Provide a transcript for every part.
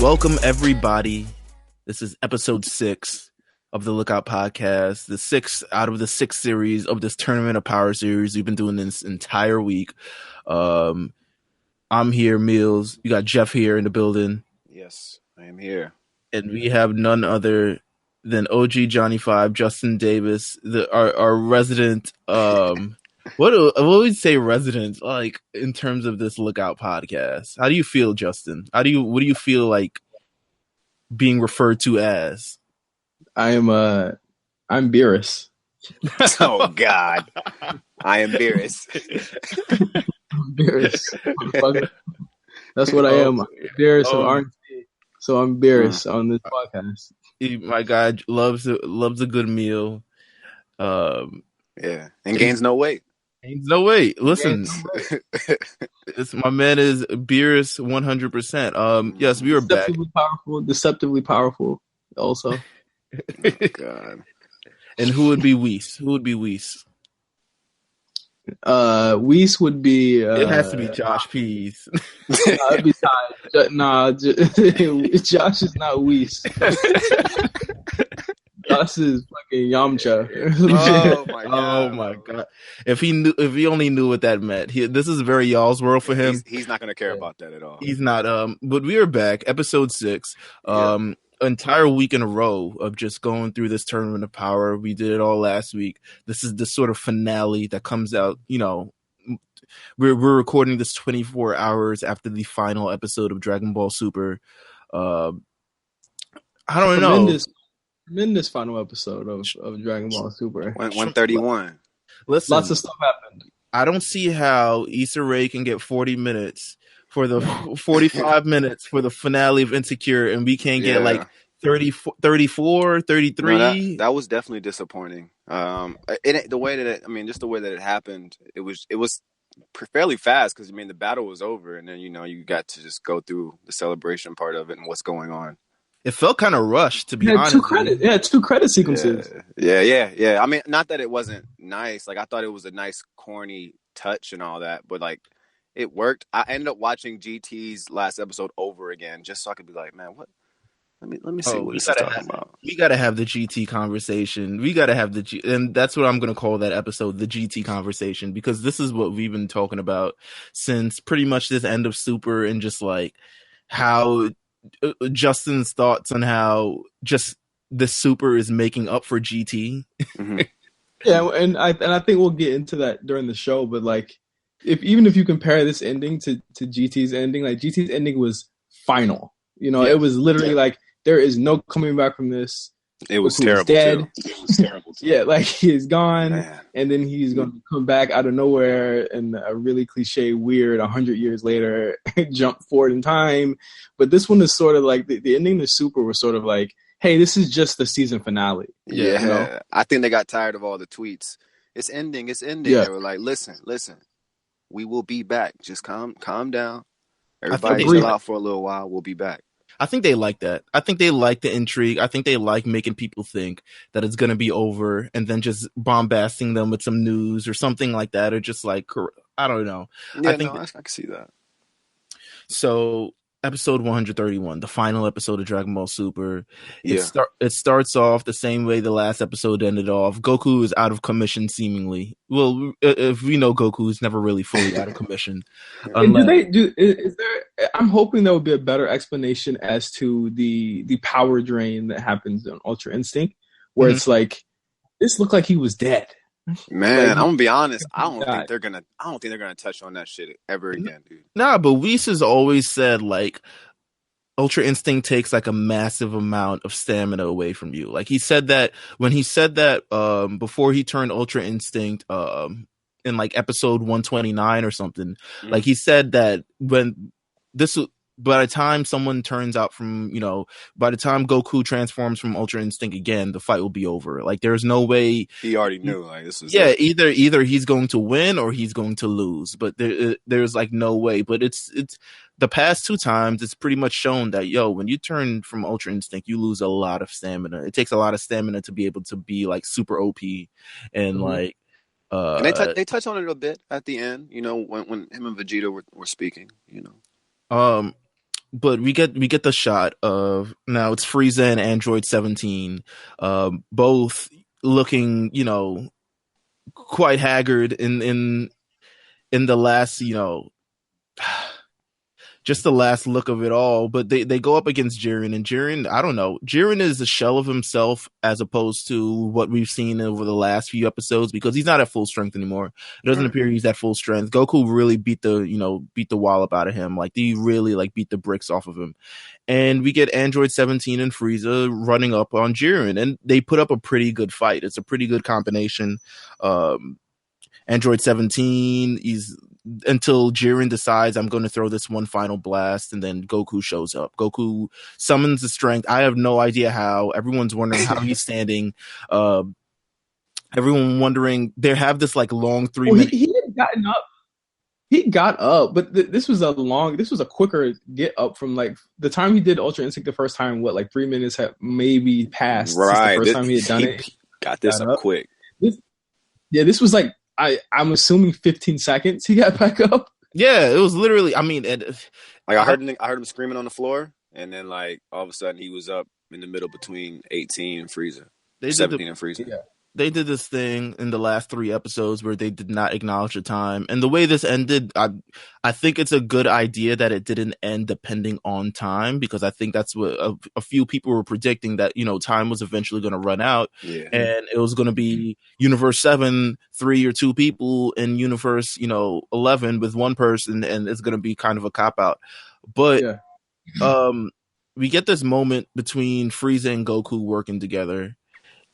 Welcome, everybody. This is episode 6 of the Lookout Podcast, the 6th out of the 6 series of this Tournament of Power series. We've been doing this entire week. I'm here, Meelz. You got Jeff here in the building. Yes, I am here. And we have none other than OG Johnny 5, Justin Davis, our resident. What do we say, resident? Like in terms of this Lookout Podcast, how do you feel, Justin? What do you feel like being referred to as? I'm Beerus. Oh God, I am Beerus. Beerus. That's what I am. Beerus of RSPN. So I'm Beerus on this podcast. My guy loves a good meal. Yeah, and gains no weight. Gains no weight. Listen, my man is Beerus 100%. Yes, we are back. Deceptively powerful. Also. Oh, God. And who would be Whis? Whis would be. It has to be Josh Pease. It'd be Ty. Nah, Josh is not Whis. Josh is fucking Yamcha. Oh my God! If he only knew what that meant. This is very y'all's world for him. He's not gonna care about that at all. He's not. But we are back, episode 6. Entire week in a row of just going through this Tournament of Power. We did it all last week. This is the sort of finale that comes out. You know, we're recording this 24 hours after the final episode of Dragon Ball Super. I don't know. Tremendous final episode of Dragon Ball Super. 131. Listen, lots of stuff happened. I don't see how Issa Rae can get 40 minutes for the 45 minutes for the finale of Insecure, and we can't get like 34, 33. No, that was definitely disappointing. The way that it happened, it was fairly fast because the battle was over, and then you got to just go through the celebration part of it and what's going on. It felt kind of rushed, to be honest. Two credit sequences. Yeah. I mean, not that it wasn't nice. Like, I thought it was a nice, corny touch and all that, but like, it worked. I ended up watching GT's last episode over again just so I could be like, man, what? Let me see what this is talking about. We got to have the GT conversation. We got to have and that's what I'm going to call that episode, the GT conversation, because this is what we've been talking about since pretty much this end of Super, and just like how Justin's thoughts on how just the Super is making up for GT. Mm-hmm. Yeah, and I think we'll get into that during the show, but like, even if you compare this ending to GT's ending, like GT's ending was final. It was literally like, there is no coming back from this. It was terrible. Dead. It was terrible. Yeah, like he's gone, Man. And then he's going to come back out of nowhere in a really cliche, weird 100 years later, jump forward in time. But this one is sort of like the ending of Super was sort of like, hey, this is just the season finale. Yeah, I think they got tired of all the tweets. It's ending. Yeah. They were like, listen, we will be back. Just calm down. Everybody chill out for a little while. We'll be back. I think they like that. I think they like the intrigue. I think they like making people think that it's going to be over and then just bombasting them with some news or something like that, or just like, I don't know. Yeah, I can see that. So episode 131, the final episode of Dragon Ball Super. Yeah. It starts off the same way the last episode ended off. Goku is out of commission, seemingly. Well, if we know Goku is never really fully out of commission. Is there? I'm hoping there will be a better explanation as to the power drain that happens in Ultra Instinct, where it's like, this looked like he was dead. Man, I'm gonna be honest. I don't think they're gonna touch on that shit ever again, dude. Nah, but Whis has always said like Ultra Instinct takes like a massive amount of stamina away from you. Like he said that when he said that before he turned Ultra Instinct in like episode 129 or something. Mm-hmm. Like he said that when this by the time someone turns out from, by the time Goku transforms from Ultra Instinct again, the fight will be over. Like, there's no way. He already knew. Like, this is. Yeah, either he's going to win or he's going to lose. But there's like no way. But it's the past 2 times, it's pretty much shown that, when you turn from Ultra Instinct, you lose a lot of stamina. It takes a lot of stamina to be able to be like super OP and like. And they touch on it a bit at the end, when him and Vegeta were speaking, but we get the shot of now it's Frieza and Android 17, both looking, quite haggard in the last, just the last look of it all. But they go up against Jiren, and Jiren, I don't know. Jiren is a shell of himself as opposed to what we've seen over the last few episodes, because he's not at full strength anymore. It doesn't appear he's at full strength. Goku really beat the wallop out of him. Like, he really beat the bricks off of him. And we get Android 17 and Frieza running up on Jiren, and they put up a pretty good fight. It's a pretty good combination. Android 17, until Jiren decides, I'm going to throw this one final blast, and then Goku shows up. Goku summons the strength. I have no idea how. Everyone's wondering how he's standing. Everyone wondering. They have this long 3 minute. He had gotten up. He got up, but this was a quicker get up from the time he did Ultra Instinct the first time. 3 minutes had maybe passed. Right, since the first time he had done it. Got this up quick. This was I'm assuming 15 seconds he got back up. Yeah, it was literally. I mean, I heard him screaming on the floor, and then all of a sudden he was up in the middle between 18 and Frieza. 17 and Frieza. Yeah. They did this thing in the last 3 episodes where they did not acknowledge the time. And the way this ended, I think it's a good idea that it didn't end depending on time, because I think that's what a few people were predicting, that, time was eventually going to run out. Yeah. And it was going to be Universe 7, 3 or 2 people, in Universe, 11 with 1 person, and it's going to be kind of a cop-out. But we get this moment between Frieza and Goku working together.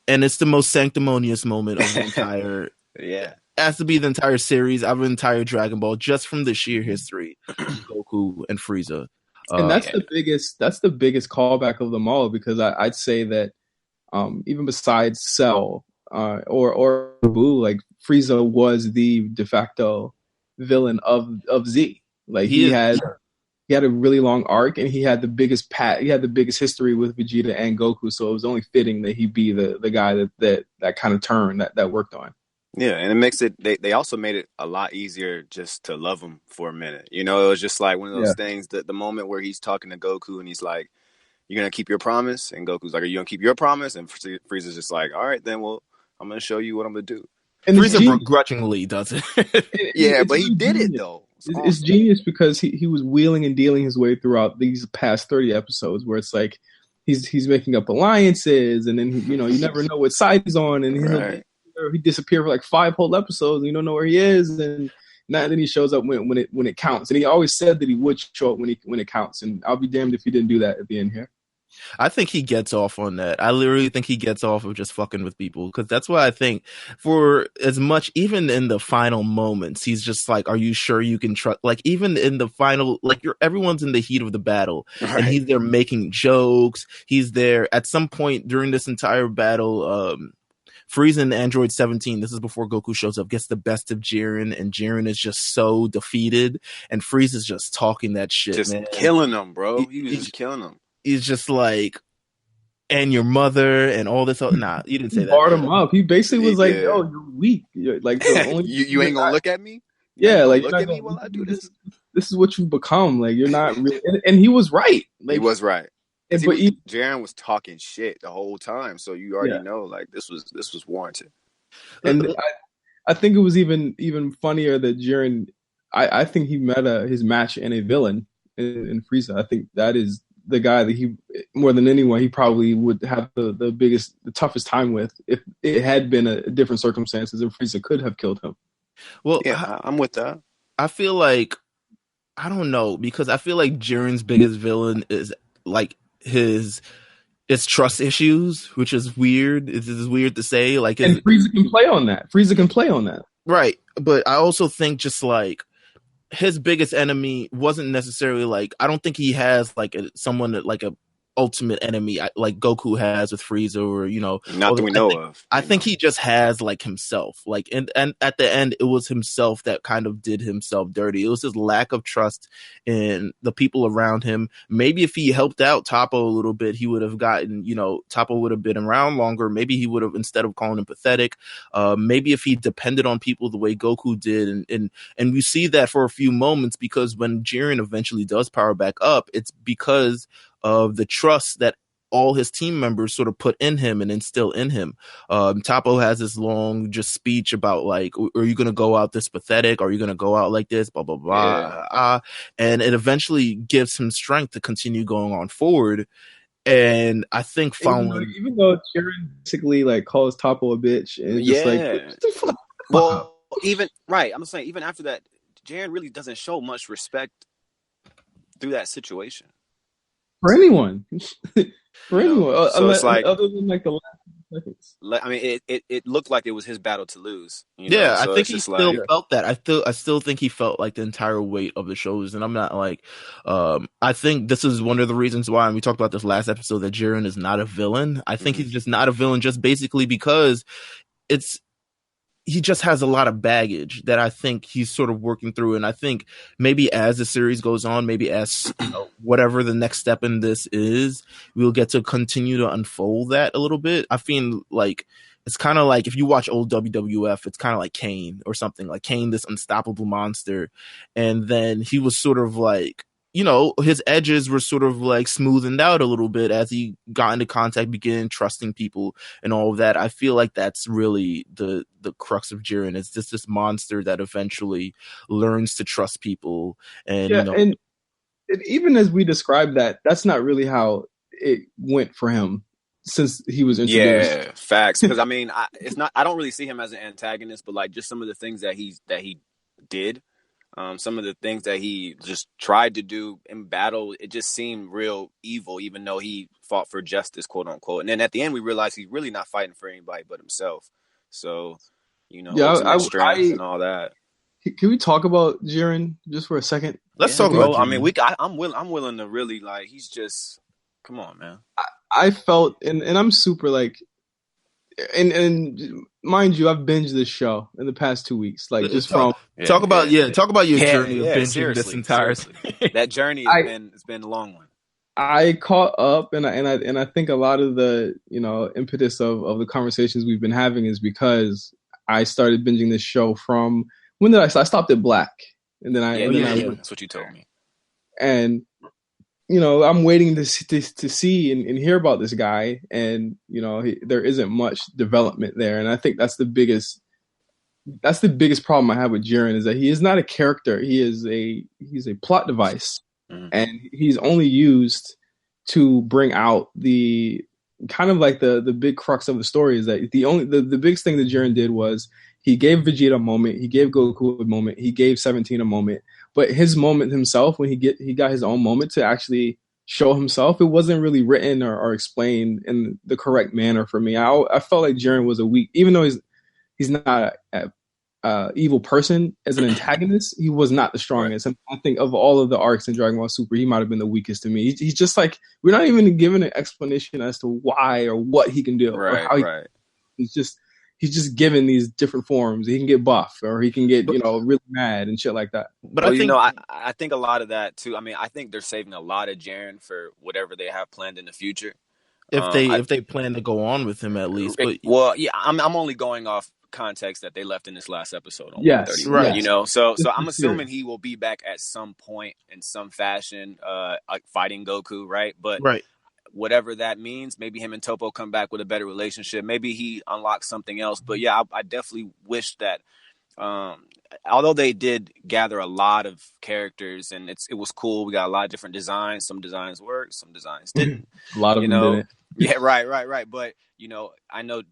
And it's the most sanctimonious moment of the entire. Yeah, has to be the entire series, of entire Dragon Ball, just from the sheer history of Goku and Frieza. And that's the biggest callback of them all, because I'd say that even besides Cell or Buu, Frieza was the de facto villain of Z. He had a really long arc, and he had the biggest history with Vegeta and Goku, so it was only fitting that he be the guy that kind of turn that worked on. Yeah, and it makes it. They also made it a lot easier just to love him for a minute. It was just one of those things. That the moment where he's talking to Goku and he's like, "You're gonna keep your promise," and Goku's like, "Are you gonna keep your promise?" And Frieza's just like, "All right, then. Well, I'm gonna show you what I'm gonna do." And Frieza begrudgingly does it. Yeah, but he did it though. It's genius, because he was wheeling and dealing his way throughout these past 30 episodes, where it's he's making up alliances, and then you never know what side he's on, and he disappeared for 5 whole episodes, and you don't know where he is, and then he shows up when it counts, and he always said that he would show up when it counts, and I'll be damned if he didn't do that at the end here. I think he gets off on that. I literally think he gets off of just fucking with people, because that's why I think, for as much, even in the final moments, he's just are you sure you can trust? Even in the final, everyone's in the heat of the battle, and he's there making jokes. He's there at some point during this entire battle. Frieza and Android 17, this is before Goku shows up, gets the best of Jiren, and Jiren is just so defeated, and Frieza's just talking that shit, just man. Killing him, bro. He was just killing him. He's just and your mother and all this. Nah, you didn't say that. Barred him up. He basically was like, "Yo, you're weak. You ain't gonna look at me. Look at me while I do this. This is what you become. You're not really." And he was right. He was right. But Jiren was talking shit the whole time, so you already know this was warranted. And I think it was even funnier that Jiren. I think he met his match in a villain in Frieza. I think that is the guy that he, more than anyone, he probably would have the toughest time with if it had been a different circumstances, and Frieza could have killed him. Well, yeah, I'm with that. I feel I don't know, because I feel Jiren's biggest villain is his trust issues, which is weird. It's weird to say. And Frieza can play on that. Right. But I also think just his biggest enemy wasn't necessarily I don't think he has someone that ultimate enemy like Goku has with Frieza, or not that we know of. I think he just has like himself, like, and at the end it was himself that kind of did himself dirty. It was his lack of trust in the people around him. Maybe if he helped out Toppo a little bit, he would have gotten, Toppo would have been around longer. Maybe he would have, instead of calling him pathetic, maybe if he depended on people the way Goku did, and we see that for a few moments, because when Jiren eventually does power back up, it's because of the trust that all his team members sort of put in him and instill in him. Toppo has this long just speech about like, are you going to go out this pathetic? Are you going to go out like this? Blah, blah, blah. Yeah. And it eventually gives him strength to continue going on forward. And I think following, even though Jiren basically like calls Toppo a bitch and just like, well, even right. I'm saying even after that, Jiren really doesn't show much respect through that situation. For anyone. Anyone. So it's like, other than like the last seconds. I mean, it looked like it was his battle to lose. Yeah, so I think he still felt that. I still think he felt like the entire weight of the shoulders. And I'm not like, I think this is one of the reasons why, and we talked about this last episode, that Jiren is not a villain. I think he's just not a villain just basically because he just has a lot of baggage that I think he's sort of working through. And I think maybe as the series goes on, maybe as whatever the next step in this is, we'll get to continue to unfold that a little bit. I feel like it's kind of like if you watch old WWF, it's kind of like Kane or something, like Kane, this unstoppable monster. And then he was sort of like, his edges were sort of like smoothened out a little bit as he got into contact, began trusting people and all of that. I feel like that's really the crux of Jiren. It's just this monster that eventually learns to trust people. And, and even as we described that, that's not really how it went for him since he was introduced. Yeah, facts. Because I mean, I don't really see him as an antagonist, but like just some of the things that he did. Some of the things that he just tried to do in battle, it just seemed real evil, even though he fought for justice, quote unquote. And then at the end, we realized he's really not fighting for anybody but himself. So, ultimate strength and all that. Can we talk about Jiren just for a second? Let's talk about. I mean, I'm willing to really like. He's just, come on, man. I felt, and I'm super like. And mind you, I've binged this show in the past 2 weeks. Like just talk about your journey of binging this entire. That journey has been a long one. I caught up, and I think a lot of the impetus of the conversations we've been having is because I started binging this show from when did I stopped at Black, and then I that's what you told me. And I'm waiting to see and hear about this guy, and there isn't much development there, and I think that's the biggest problem I have with Jiren, is that he is not a character. He's a plot device, and he's only used to bring out the kind of like the big crux of the story. Is that the biggest thing that Jiren did was he gave Vegeta a moment, he gave Goku a moment, he gave 17 a moment. But his moment himself, when he got his own moment to actually show himself, it wasn't really written or explained in the correct manner for me. I felt like Jiren was a weak, even though he's not a evil person as an antagonist, he was not the strongest. And I think of all of the arcs in Dragon Ball Super, he might have been the weakest to me. He's just like, we're not even given an explanation as to why or what he can do. Right, or how he's just given these different forms. He can get buff, or he can get, really mad and shit like that. But I think a lot of that too. I mean, I think they're saving a lot of Jiren for whatever they have planned in the future. If they plan to go on with him at least. But I'm only going off context that they left in this last episode on yes, 130, right. So I'm assuming he will be back at some point in some fashion, like fighting Goku, right? But whatever that means, maybe him and Toppo come back with a better relationship. Maybe he unlocks something else. But yeah, I definitely wish that, although they did gather a lot of characters and it was cool. We got a lot of different designs. Some designs worked, some designs didn't. A lot of them didn't. Yeah, right. But I know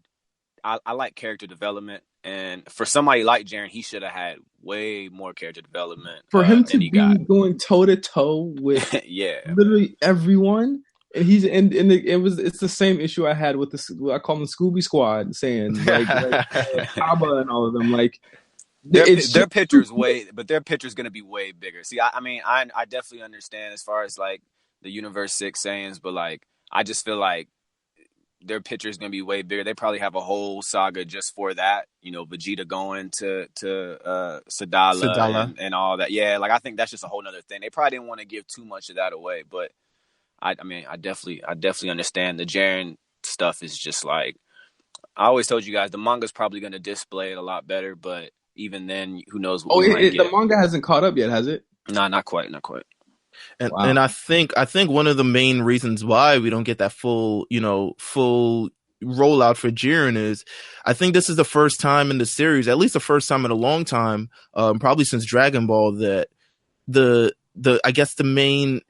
I like character development, and for somebody like Jiren, he should have had way more character development. For him to be going toe to toe with literally everyone. And it's the same issue I had with I call them the Scooby Squad, saying like Kaba and all of them. Like their picture's their picture's gonna be way bigger. See, I mean, I definitely understand as far as like the Universe 6 sayings, but like I just feel like their picture is going to be way bigger. They probably have a whole saga just for that. You know, Vegeta going to Sadala. And all that. Yeah, like I think that's just a whole nother thing. They probably didn't want to give too much of that away, but I mean, I definitely understand the Jiren stuff is just like, I always told you guys the manga's probably going to display it a lot better, but even then, who knows what we might get. The manga hasn't caught up yet, has it? Nah, not quite. And wow. And I think one of the main reasons why we don't get that full rollout for Jiren is, I think this is the first time in the series, at least the first time in a long time, probably since Dragon Ball, that the I guess the main,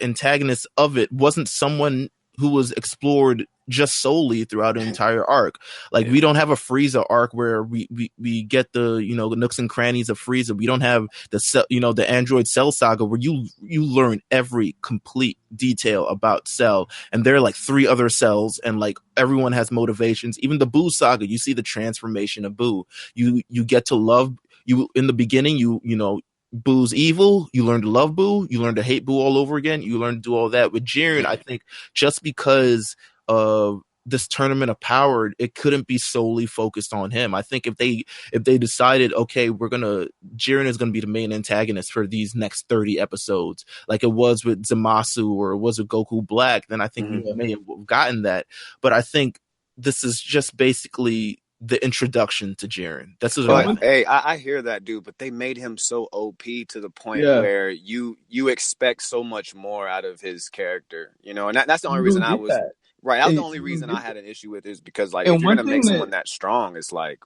antagonist of it wasn't someone who was explored just solely throughout an entire arc. Like, we don't have a Frieza arc where we get the, the nooks and crannies of Frieza. We don't have the Android Cell saga where you learn every complete detail about Cell. And there are like 3 other cells, and like everyone has motivations. Even the Buu saga, you see the transformation of Buu. You get to love you in the beginning, Boo's evil, you learn to love Boo, you learn to hate Boo all over again, you learn to do all that. With Jiren, I think just because of this tournament of power, it couldn't be solely focused on him. I think if they decided, okay, Jiren is gonna be the main antagonist for these next 30 episodes, like it was with Zamasu or it was with Goku Black, then I think we may have gotten that. But I think this is just basically the introduction to Jiren. That's what I hear that, dude, but they made him so OP to the point where you expect so much more out of his character, and that's the only reason I was right. That was the only reason I had an issue with it, is because like, if you're gonna make someone that strong, it's like,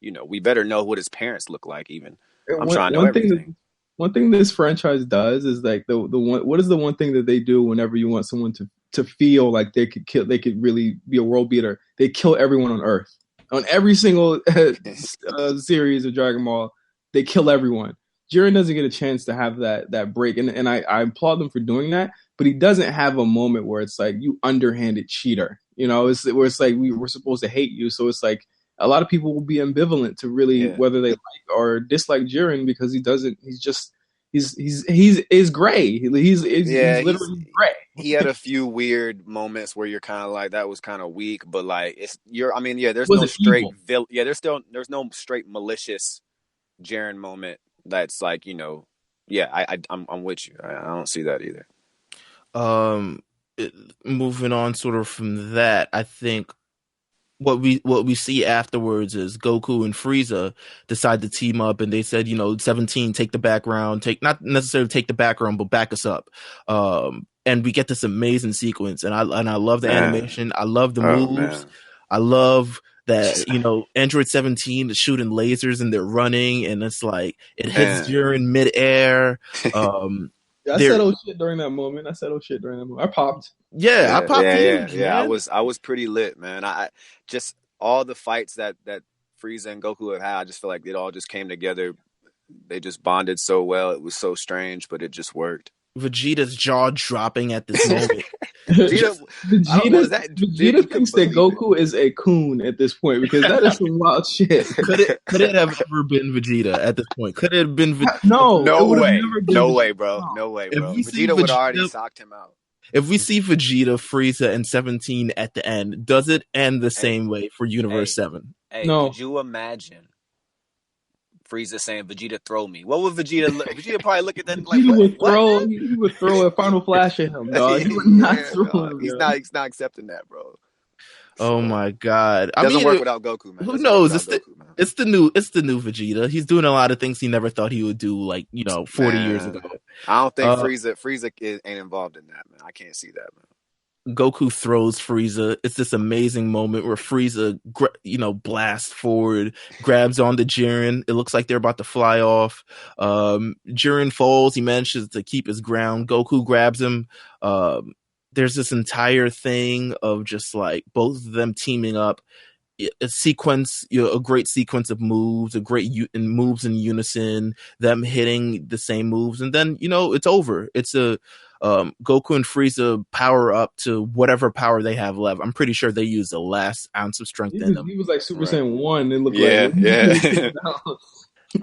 we better know what his parents look like. Even I'm trying to know everything. One thing this franchise does is like the one. What is the one thing that they do whenever you want someone to feel like they could really be a world beater? They kill everyone on Earth. On every single series of Dragon Ball, they kill everyone. Jiren doesn't get a chance to have that break, and I applaud them for doing that. But he doesn't have a moment where it's like, you underhanded cheater. Where it's like we're supposed to hate you. So it's like a lot of people will be ambivalent to really whether they like or dislike Jiren, because he doesn't. He's gray. He's literally gray. He had a few weird moments where you're kind of like, that was kind of weak, but like there's no straight there's no straight malicious Jiren moment that's like, I'm with you. I don't see that either. Moving on sort of from that, I think what we see afterwards is Goku and Frieza decide to team up, and they said, 17, take the background, not necessarily take the background, but back us up. And we get this amazing sequence, and I love the animation. I love the moves. Man. I love that, Android 17 is shooting lasers and they're running, and it's like it hits Jiren midair. I said oh shit during that moment. I popped. I popped. Yeah, I was pretty lit, man. I just, all the fights that Frieza and Goku have had, I just feel like it all just came together. They just bonded so well. It was so strange, but it just worked. Vegeta's jaw dropping at this moment. Vegeta thinks that Goku is a coon at this point, because that is some wild shit. Could it have ever been Vegeta at this point? Could it have been Vegeta? No way, bro. Vegeta would have already socked him out. If we see Vegeta, Frieza, and 17 at the end, does it end the same way for Universe 7? No. Could you imagine Frieza saying, "Vegeta, throw me"? What would Vegeta look? Vegeta probably look at that like, he would throw a Final Flash at him, dog. He would not throw him. He's not accepting that, bro. Oh my god! It doesn't work without Goku, man. Who knows? It's the new Vegeta. He's doing a lot of things he never thought he would do, like 40 years ago. I don't think Frieza ain't involved in that, man. I can't see that, man. Goku throws Frieza. It's this amazing moment where Frieza, blasts forward, grabs onto Jiren. It looks like they're about to fly off. Jiren falls. He manages to keep his ground. Goku grabs him. There's this entire thing of just like both of them teaming up. A sequence, a great sequence of moves, moves in unison, them hitting the same moves, and then it's over. It's a Goku and Frieza power up to whatever power they have left. I'm pretty sure they use the last ounce of strength in them. He was like Super Saiyan 1. It looked like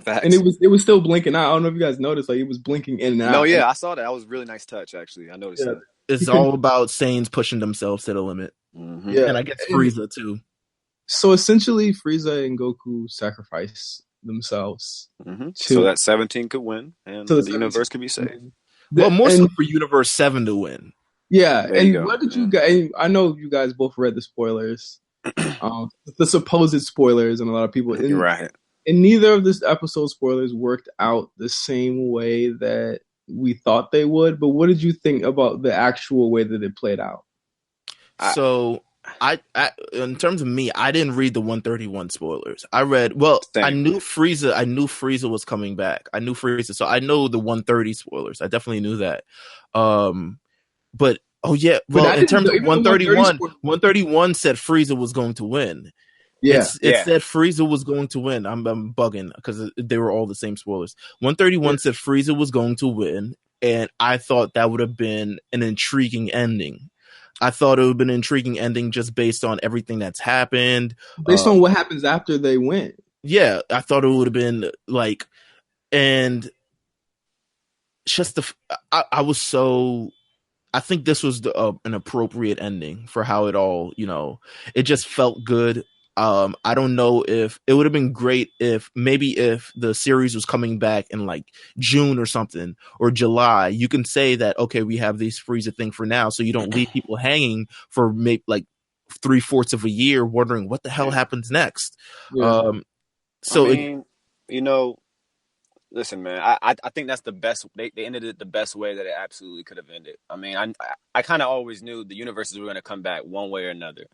Facts. And it was still blinking out. I don't know if you guys noticed, like it was blinking in and out. No, yeah, I saw that. That was a really nice touch, actually. I noticed that. It's all about Saiyans pushing themselves to the limit. Mm-hmm. Yeah, and I guess Frieza too. So essentially, Frieza and Goku sacrifice themselves so that 17 could win, and the universe could be saved. Well, more so for Universe 7 to win. Yeah, and what did you guys? I know you guys both read the spoilers, the supposed spoilers, and a lot of people. You're right. And neither of this episode spoilers worked out the same way that we thought they would. But what did you think about the actual way that it played out? So, I in terms of me, I didn't read the 131 spoilers. I read I knew Frieza was coming back. I knew Frieza, so I know the 130 spoilers. I definitely knew that. But in terms of 131 said Frieza was going to win. It said Frieza was going to win. I'm bugging because they were all the same spoilers. 131 said Frieza was going to win, and I thought that would have been an intriguing ending. I thought it would have been an intriguing ending just based on everything that's happened. Based on what happens after they win. Yeah, I thought it would have been like, and just I think this was an appropriate ending for how it all, it just felt good. I don't know if it would have been great if the series was coming back in like June or something, or July. You can say that, okay, we have this Frieza thing for now, so you don't leave people hanging for maybe like 3/4 of a year wondering what the hell happens next. Yeah. Listen, man, I think that's the best. They ended it the best way that it absolutely could have ended. I mean, I kind of always knew the universes were going to come back one way or another.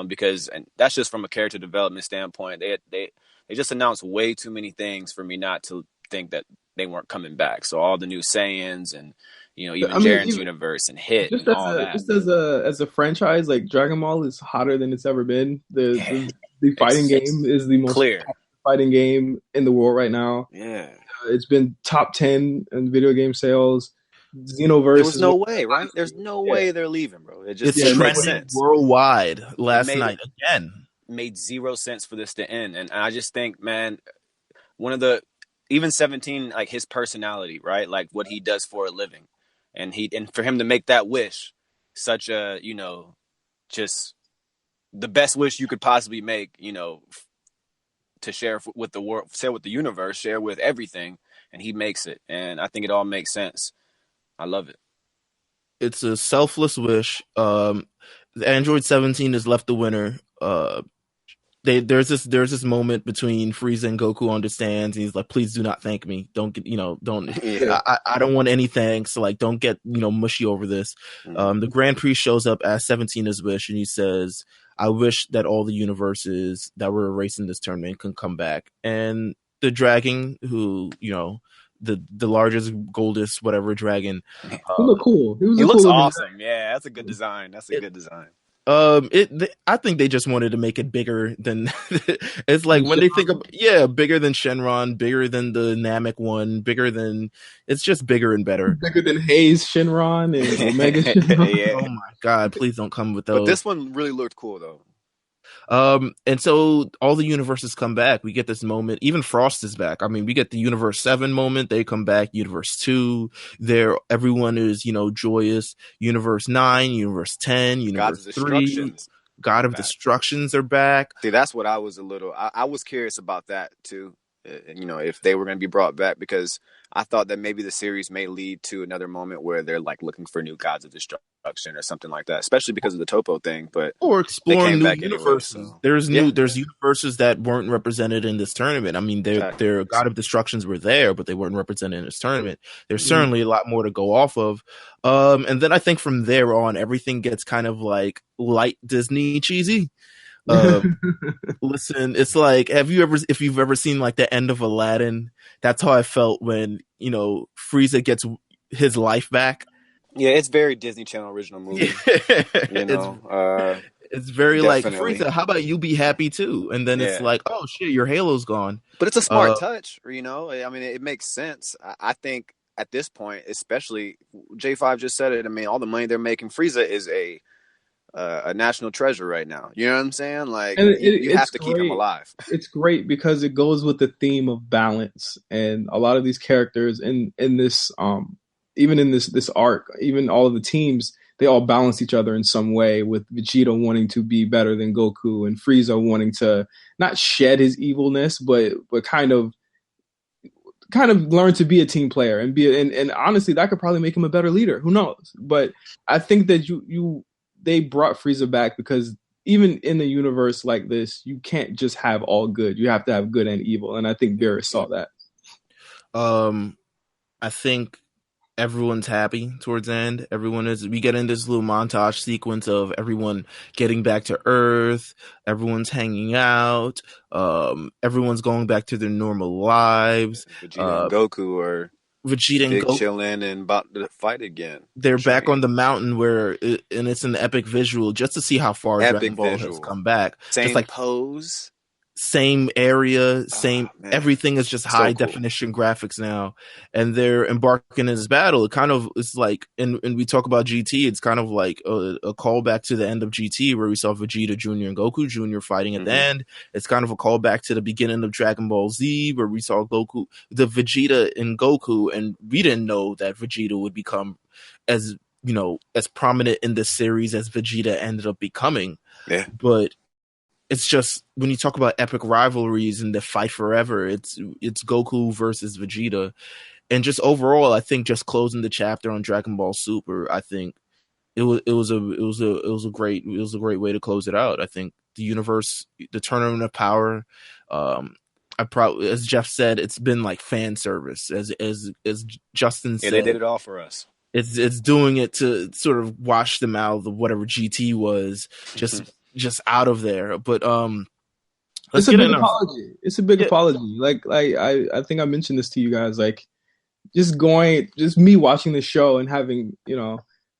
Because and that's just from a character development standpoint. They just announced way too many things for me not to think that they weren't coming back. So all the new Saiyans and Jiren's universe and Hit and all that. Just as a franchise, like Dragon Ball is hotter than it's ever been. The fighting game is the most clear fighting game in the world right now. Yeah, it's been top 10 in video game sales. Xenoverse. There was no way, right? There's no way they're leaving, bro. It's trending sense worldwide last night again. Made zero sense for this to end, and I just think, man, even 17, like his personality, right? Like what he does for a living, and for him to make that wish, such a just the best wish you could possibly make, to share with the world, share with the universe, share with everything, and he makes it, and I think it all makes sense. I love it. It's a selfless wish. The Android 17 is left the winner. There's this moment between Frieza and Goku understands, and he's like, "Please do not thank me. Don't get I don't want any thanks. Like, don't get mushy over this." The Grand Prix shows up as 17's wish, and he says, "I wish that all the universes that were erased in this tournament can come back." And the dragon, who the largest, goldest, whatever dragon. He looked cool. He looks awesome. Yeah, that's a good design. Good design. I think they just wanted to make it bigger than. It's like when they think of bigger than Shenron, bigger than the Namek one, bigger than. It's just bigger and better. Bigger than Hayes Shenron and Omega Shenron. Yeah. Oh my god! Please don't come with those. But this one really looked cool though. And so all the universes come back. We get this moment. Even Frost is back. I mean, we get the Universe 7 moment. They come back. Universe 2. Everyone is, joyous. Universe 9, Universe 10, Universe 3. God of Destructions are back. See, that's what I was I was curious about that too. If they were going to be brought back, because I thought that maybe the series may lead to another moment where they're like looking for new gods of destruction or something like that, especially because of the Topo thing. Or exploring new universes. Anyway, so. There's universes that weren't represented in this tournament. I mean, their God of Destructions were there, but they weren't represented in this tournament. There's certainly a lot more to go off of. And then I think from there on, everything gets kind of like light Disney cheesy. Listen, it's like, if you've ever seen like the end of Aladdin, that's how I felt when Frieza gets his life back. Yeah, it's very Disney Channel original movie. It's very definitely. Like, Frieza, how about you be happy too? And then it's like, oh shit, your halo's gone. But it's a smart touch, I mean, it makes sense. I think at this point, especially J5 just said it. I mean, all the money they're making, Frieza is a a national treasure right now. You know what I'm saying? Like, And you have to keep him great. alive. It's great because it goes with the theme of balance, and a lot of these characters in this even in this arc, even all of the teams, they all balance each other in some way, with Vegeta wanting to be better than Goku and Frieza wanting to not shed his evilness, but kind of learn to be a team player and and honestly, that could probably make him a better leader. Who knows? But I think that they brought Frieza back because even in a universe like this, you can't just have all good. You have to have good and evil, and I think Beerus saw that. I think everyone's happy towards the end. We get in this little montage sequence of everyone getting back to Earth, everyone's hanging out, everyone's going back to their normal lives. Vegeta and Goku are chilling and about to fight again. They're back on the mountain and it's an epic visual just to see how far Dragon Ball has come back. Same just like pose. Same area, everything is just high definition graphics now, and they're embarking in this battle. It kind of is like, and we talk about GT, it's kind of like a callback to the end of GT where we saw Vegeta Jr. and Goku Jr. fighting at the end. It's kind of a callback to the beginning of Dragon Ball Z where we saw Vegeta and Goku, and we didn't know that Vegeta would become as prominent in this series as Vegeta ended up becoming. Yeah. But it's just, when you talk about epic rivalries and the fight forever, it's Goku versus Vegeta. And just overall, I think just closing the chapter on Dragon Ball Super, I think it was a great way to close it out. I think the universe, the Tournament of Power, as Jeff said, it's been like fan service, as Justin said. Yeah, they did it all for us. It's doing it to sort of wash them out of whatever GT was, just out of there. But it's a big apology. It's a big apology. Like I think I mentioned this to you guys. Like just me watching the show and having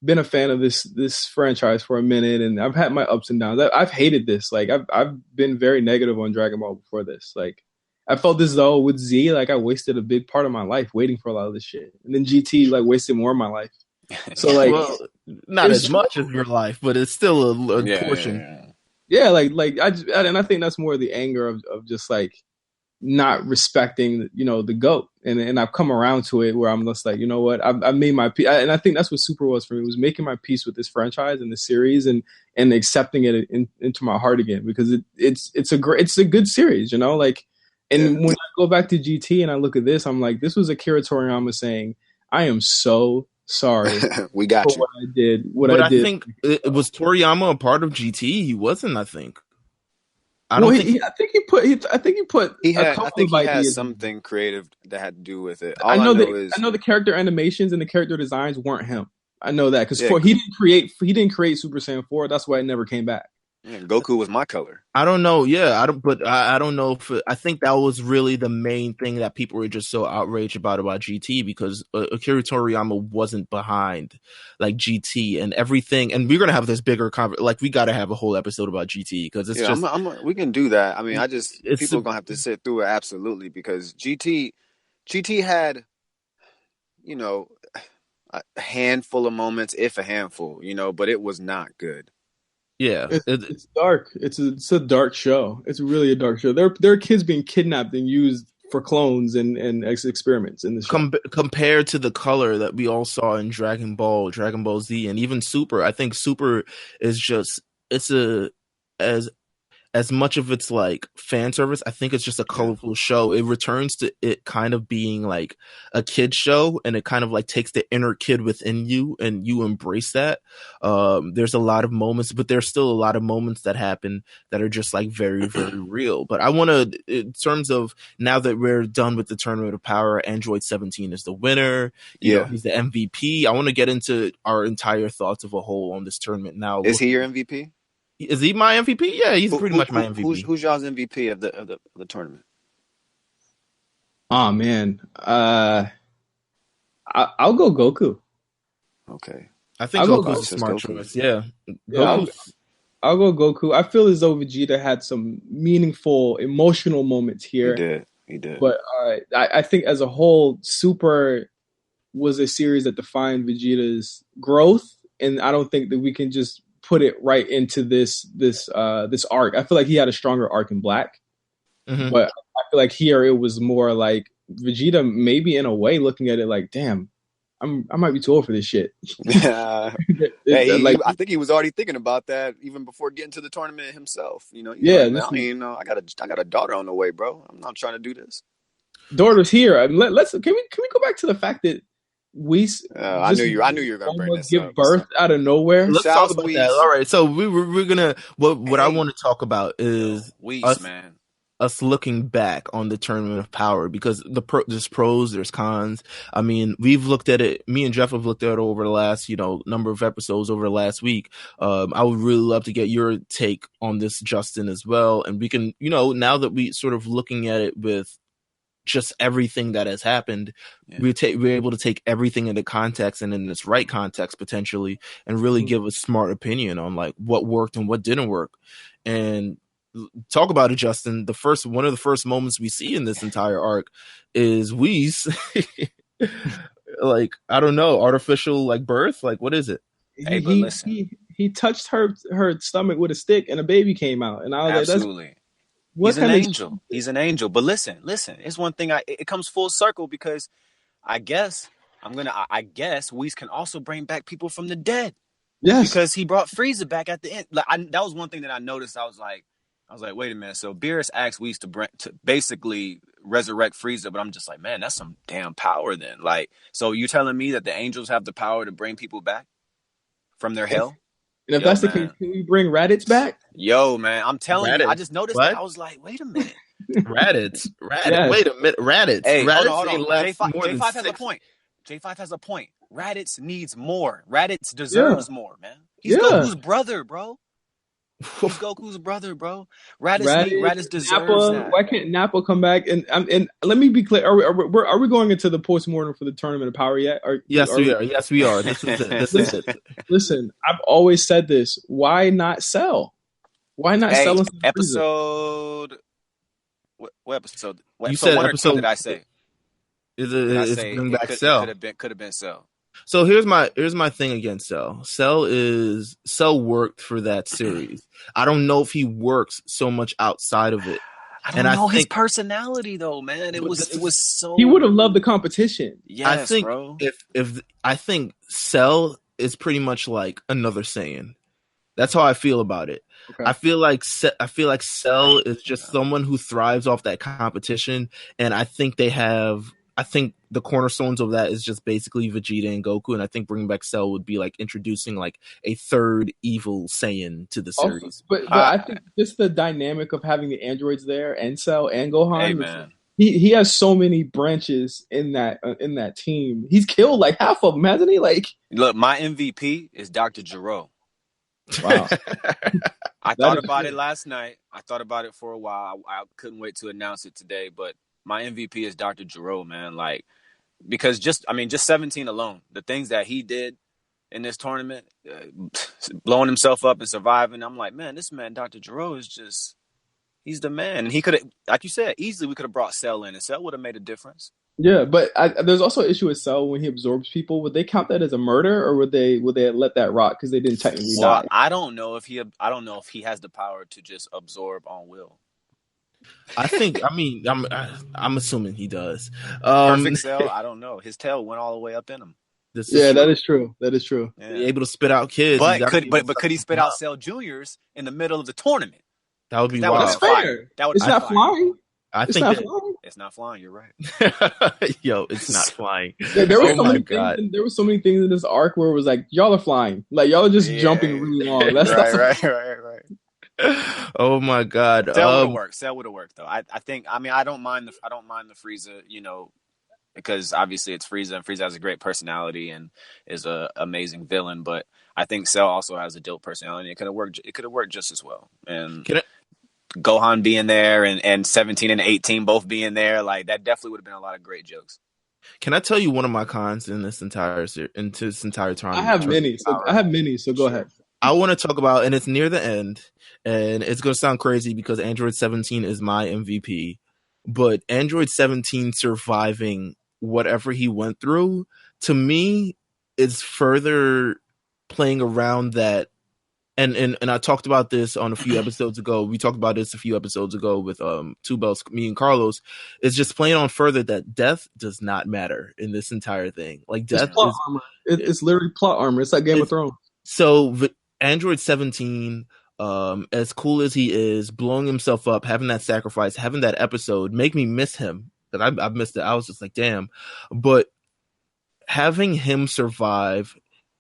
been a fan of this franchise for a minute, and I've had my ups and downs. I've hated this. Like I've been very negative on Dragon Ball before this. Like I felt as though with Z, like I wasted a big part of my life waiting for a lot of this shit, and then GT like wasted more of my life. So like, not as much of your life, but it's still a portion. Yeah, like I think that's more the anger of just like not respecting, the GOAT, and I've come around to it where I'm just like, you know what, I made my peace, and I think that's what Super was for me. It was making my peace with this franchise and the series, and accepting it into my heart again, because it's a good series, like. And when I go back to GT and I look at this, I'm like, this was Akira Toriyama saying, I am so sorry we got for what I did. I think it was Toriyama a part of GT. He wasn't. I think. I think he had something creative that had to do with it. I know the character animations and the character designs weren't him. I know that because he didn't create Super Saiyan 4. That's why it never came back. Yeah, Goku was my color. I don't know. Yeah, I don't know if I think that was really the main thing that people were just so outraged about GT, because Akira Toriyama wasn't behind like GT and everything. And we're gonna have this bigger we got to have a whole episode about GT, because it's we can do that. I mean, people are gonna have to sit through it, absolutely, because GT had a handful of moments, if a handful, but it was not good. Yeah, it's dark. It's a dark show. It's really a dark show. There are kids being kidnapped and used for clones and experiments in the show. Compared to the color that we all saw in Dragon Ball Z, and even Super, I think Super is just as much of it's like fan service, I think it's just a colorful show. It returns to it kind of being like a kid show, and it kind of like takes the inner kid within you and you embrace that. There's a lot of moments, but there's still a lot of moments that happen that are just like very, very real. But I want to, in terms of now that we're done with the Tournament of Power, Android 17 is the winner. You know, he's the MVP. I want to get into our entire thoughts of a whole on this tournament now. Is he your MVP? Is he my MVP? Yeah, he's pretty much my MVP. Who's y'all's MVP of the tournament? Oh man, I'll go Goku. Okay, I think Goku's a smart choice. Yeah, I'll go Goku. I feel as though Vegeta had some meaningful, emotional moments here. He did. But I think as a whole, Super was a series that defined Vegeta's growth, and I don't think that we can just put it right into this arc. I feel like he had a stronger arc in Black, but I feel like here it was more like Vegeta, maybe in a way, looking at it like, damn, I might be too old for this shit. I think he was already thinking about that even before getting to the tournament himself. You know, I got a daughter on the way, bro. I'm not trying to do this. Daughter's here. Can we go back to the fact that I knew you were gonna bring this give up. birth out of nowhere. Let's talk about that. All right, so we're gonna what I want to talk about is us looking back on the Tournament of Power, because there's pros, there's cons. I mean, we've looked at it. Me and Jeff have looked at it over the last number of episodes over the last week. I would really love to get your take on this, Justin, as well. And we can, now that we sort of looking at it with just everything that has happened, we're able to take everything into context and in its right context potentially, and really give a smart opinion on like what worked and what didn't work. And talk about it, Justin. One of the first moments we see in this entire arc is Whis, like, I don't know, artificial like birth. Like, what is it? He touched her stomach with a stick and a baby came out, and I was absolutely. Like, He's an angel. He's an angel. But listen. It's one thing. It comes full circle because I guess Whis can also bring back people from the dead. Yes, because he brought Frieza back at the end. Like, that was one thing that I noticed. I was like, wait a minute. So Beerus asked Whis to basically resurrect Frieza, but I'm just like, man, that's some damn power. Then, like, so you telling me that the angels have the power to bring people back from their hell? And if that's the case, can we bring Raditz back? Yo, man, I'm telling you, I just noticed that. I was like, wait a minute. Raditz. Yes. Wait a minute. Raditz. Hey, Raditz hold on. J5 has a point. J5 has a point. Raditz needs more. Raditz deserves more, man. He's Goku's brother, bro. He's Goku's brother, bro. Raditz deserves that. Why can't Nappa come back? And let me be clear: are we going into the postmortem for the Tournament of Power yet? Yes, we are. Yes, we are. This is it. Listen, I've always said this. Why not Cell? Why not Cell? Episode. What episode? You said episode. Did I say? It's bring back Cell. Could have been Cell. So here's my thing against Cell. Cell worked for that series. I don't know if he works so much outside of it. I don't know his personality though, man. It was so. He would have loved the competition. Yes, I think, bro. If I think Cell is pretty much like another Saiyan. That's how I feel about it. Okay. I feel like Cell is just someone who thrives off that competition, and I think the cornerstones of that is just basically Vegeta and Goku, and I think bringing back Cell would be like introducing like a third evil Saiyan to the series. Also, but I think just the dynamic of having the androids there and Cell and Gohan. Hey, man. He has so many branches in that team. He's killed like half of them, hasn't he? Like, look, my MVP is Dr. Gero. Wow. I thought about it last night. I thought about it for a while. I couldn't wait to announce it today, but my MVP is Dr. Gero, man. Like, because just 17 alone, the things that he did in this tournament, blowing himself up and surviving. I'm like, man, this man, Dr. Gero, is just, he's the man. And he could have, like you said, easily we could have brought Cell in, and Cell would have made a difference. Yeah, but there's also an issue with Cell when he absorbs people. Would they count that as a murder, or would they let that rock because they didn't technically die? I don't know if he has the power to just absorb on will. I'm assuming he does. Perfect Cell, I don't know. His tail went all the way up in him. That is true. That is true. Yeah. Able to spit out kids, but could he spit out Cell Juniors in the middle of the tournament? That would be wild. That's fair. It's not flying. It's not flying. You're right. Yo, it's not flying. Yeah, there were so many things in this arc where it was like, y'all are flying, like y'all are just jumping really long. That's right. Oh my god. Cell would have worked though. I think. I don't mind the Frieza. Because obviously it's Frieza, and Frieza has a great personality and is a amazing villain. But I think Cell also has a dope personality. It could have worked just as well. And Gohan being there and 17 and 18 both being there, like that definitely would have been a lot of great jokes. Can I tell you one of my cons in this entire time? I have many. So go ahead. I want to talk about, and it's near the end, and it's going to sound crazy because Android 17 is my MVP, but Android 17 surviving whatever he went through, to me, is further playing around that and I talked about this on a few episodes ago. We talked about this a few episodes ago with Two Bells, me and Carlos. It's just playing on further that death does not matter in this entire thing. Like death it's plot armor. It's literally plot armor. It's like Game of Thrones. So Android 17, as cool as he is, blowing himself up, having that sacrifice, having that episode, make me miss him. Because I missed it. I was just like, damn. But having him survive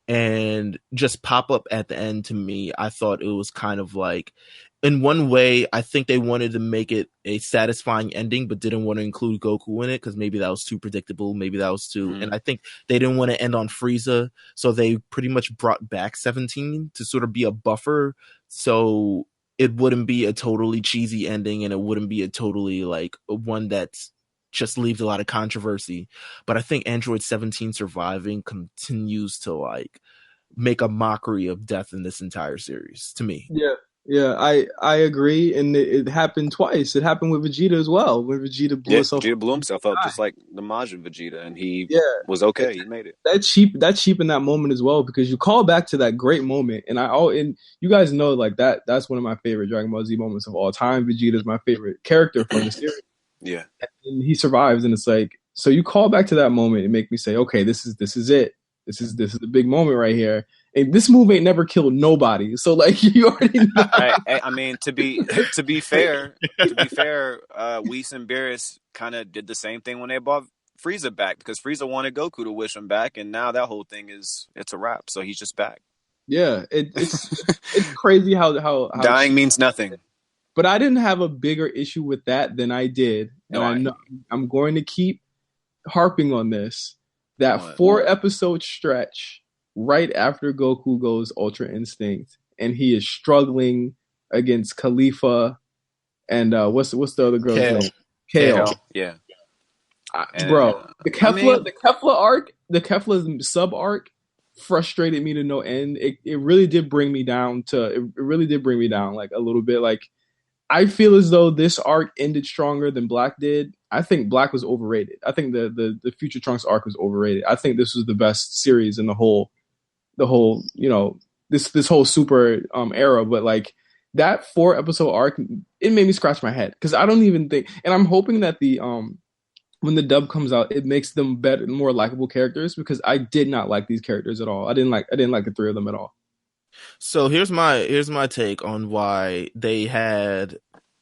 and just pop up at the end, to me, I thought it was kind of like, in one way, I think they wanted to make it a satisfying ending, but didn't want to include Goku in it because maybe that was too predictable. Maybe that was too, and I think they didn't want to end on Frieza, so they pretty much brought back 17 to sort of be a buffer, so it wouldn't be a totally cheesy ending, and it wouldn't be a totally like one that's just leaves a lot of controversy. But I think Android 17 surviving continues to like make a mockery of death in this entire series to me. Yeah, I agree, and it happened twice. It happened with Vegeta as well. When Vegeta blew himself up, just like the Majin Vegeta, and he was okay. He made it. That's cheap in that moment as well, because you call back to that great moment, and you guys know like that's one of my favorite Dragon Ball Z moments of all time. Vegeta is my favorite character from the series. Yeah, and he survives, and it's like, so you call back to that moment and make me say, okay, this is it. This is the big moment right here. And this move ain't never killed nobody. So like you already know. I mean, to be fair, Whis and Beerus kind of did the same thing when they brought Frieza back, because Frieza wanted Goku to wish him back, and now that whole thing it's a wrap. So he's just back. Yeah, it's crazy how dying means nothing. But I didn't have a bigger issue with that than I did, and I know I'm going to keep harping on this. That 4-episode stretch right after Goku goes Ultra Instinct, and he is struggling against Khalifa and what's the other girl's name? Kale. Yeah. Bro, the Kefla arc, the Kefla sub arc frustrated me to no end. It really did bring me down like a little bit. Like, I feel as though this arc ended stronger than Black did. I think Black was overrated. I think the Future Trunks arc was overrated. I think this was the best series in the whole this whole Super era. But like that 4-episode arc, it made me scratch my head, because I don't even think, and I'm hoping that the when the dub comes out, it makes them better, more likable characters, because I did not like these characters at all. I didn't like the three of them at all. So here's my take on why they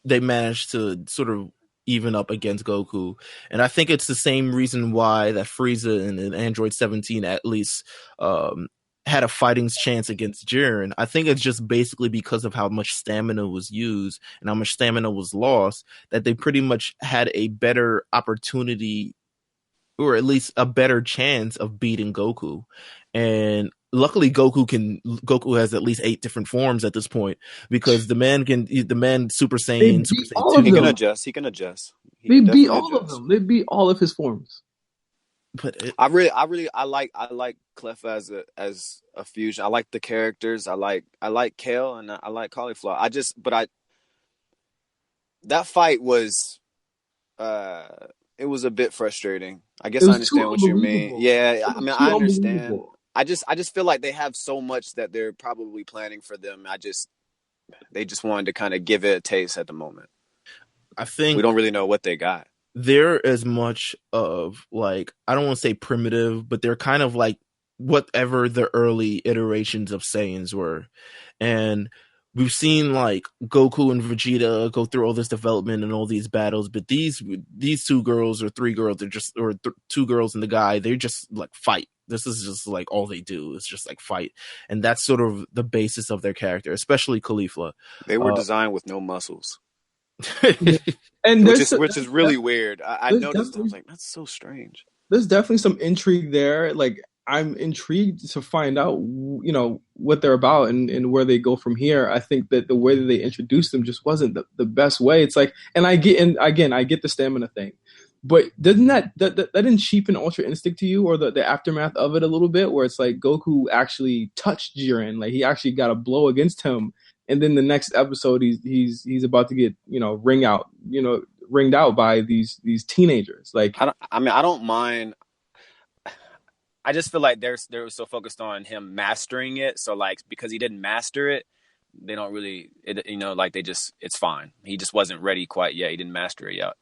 managed to sort of even up against Goku, and I think it's the same reason why that Frieza and Android 17 at least had a fighting chance against Jiren. I think it's just basically because of how much stamina was used and how much stamina was lost, that they pretty much had a better opportunity, or at least a better chance of beating Goku. And luckily Goku has at least 8 different forms at this point, because the man Super Saiyan, Super Saiyan 2. He can adjust. They beat all of them. They beat all of his forms. But I like Clef as a fusion. I like the characters. I like Kale, and I like Cauliflower. That fight was it was a bit frustrating. I guess I understand what you mean. Yeah, I mean, I understand. I just feel like they have so much that they're probably planning for them. They just wanted to kind of give it a taste at the moment. I think we don't really know what they got. They're as much of like, I don't want to say primitive, but they're kind of like whatever the early iterations of Saiyans were. And we've seen like Goku and Vegeta go through all this development and all these battles, but these 2 girls or 3 girls, they're 2 girls and the guy, they just like fight. This is just like all they do is just like fight. And that's sort of the basis of their character, especially Caulifla. They were designed with no muscles. And which is really weird. I noticed. I was like, that's so strange. There's definitely some intrigue there. Like, I'm intrigued to find out, what they're about and where they go from here. I think that the way that they introduced them just wasn't the best way. It's like, and I get the stamina thing, but doesn't that didn't cheapen Ultra Instinct to you, or the aftermath of it a little bit, where it's like Goku actually touched Jiren, like he actually got a blow against him. And then the next episode, he's about to get ringed out by these teenagers. Like, I don't mind. I just feel like they were so focused on him mastering it. So like, because he didn't master it, they don't really, like it's fine. He just wasn't ready quite yet. He didn't master it yet.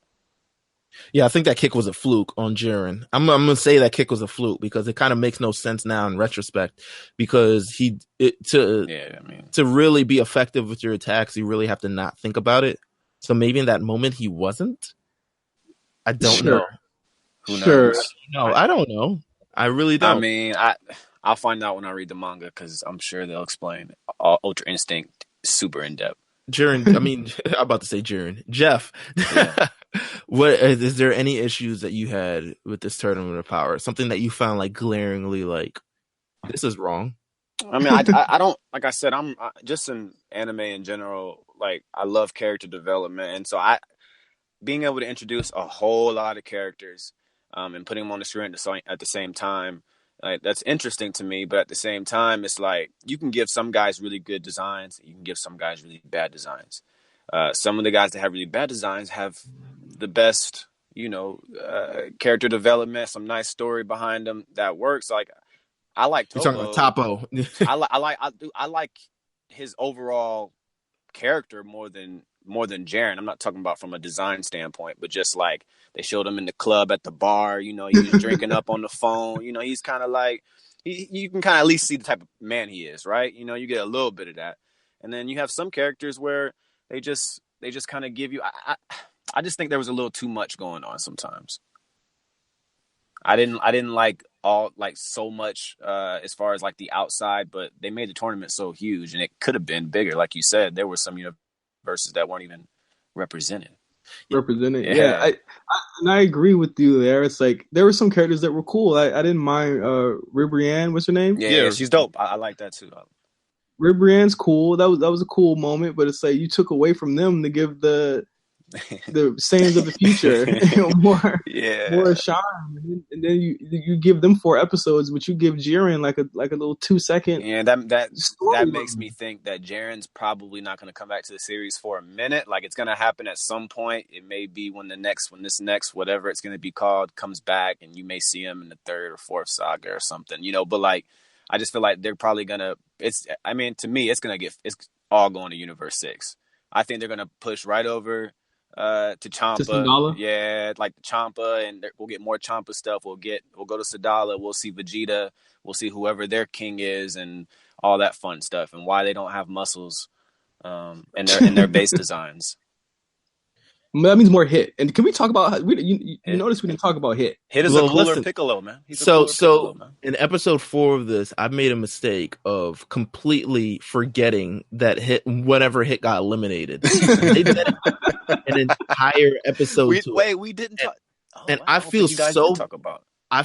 Yeah, I think that kick was a fluke on Jiren. I'm gonna say that kick was a fluke because it kind of makes no sense now in retrospect. Because to really be effective with your attacks, you really have to not think about it. So maybe in that moment he wasn't. I don't know. Who Sure. knows? No, I don't know. I really don't. I mean, I'll find out when I read the manga because I'm sure they'll explain Ultra Instinct super in depth. Jiren, I mean, I'm about to say Jiren. Jeff, Yeah. what is there any issues that you had with this tournament of power? Something that you found like glaringly like this is wrong? I mean, I don't, like I said, I'm just in anime in general. Like, I love character development, and so being able to introduce a whole lot of characters, and putting them on the screen at the same time, like that's interesting to me. But at the same time, it's like you can give some guys really good designs, you can give some guys really bad designs. Some of the guys that have really bad designs have the best, character development, some nice story behind them that works. Like, I like Topo. You're talking about Topo. I like his overall character more than Jiren. I'm not talking about from a design standpoint, but just like they showed him in the club at the bar. He was drinking up on the phone. He's kind of like you can kind of at least see the type of man he is, right? You get a little bit of that, and then you have some characters where they just kind of give you. I just think there was a little too much going on sometimes. I didn't like so much as far as like the outside, but they made the tournament so huge and it could have been bigger. Like you said, there were some universes that weren't even represented. Yeah. I agree with you there. It's like there were some characters that were cool. I didn't mind Ribrianne. What's her name? Yeah, she's dope. I like that too. Ribrianne's cool. That was a cool moment, but it's like you took away from them to give the Saiyans of the future more shine, and then you give them 4 episodes, but you give Jiren like a little 2-second. Yeah, that makes me think that Jiren's probably not going to come back to the series for a minute. Like, it's going to happen at some point. It may be when this next whatever it's going to be called comes back, and you may see him in the 3rd or 4th saga or something. But like, I just feel like they're probably gonna. To me, it's all going to Universe 6. I think they're gonna push right over to Champa. Yeah, like the Champa, and we'll get more Champa stuff. We'll go to Sadala. We'll see Vegeta. We'll see whoever their king is, and all that fun stuff, and why they don't have muscles, in their base designs. That means more Hit. And can we talk about you notice we didn't talk about Hit? Hit is a cooler Piccolo, man. So in episode 4 of this, I made a mistake of completely forgetting that whenever Hit got eliminated. They did an entire episode we didn't talk. I feel so talk about. I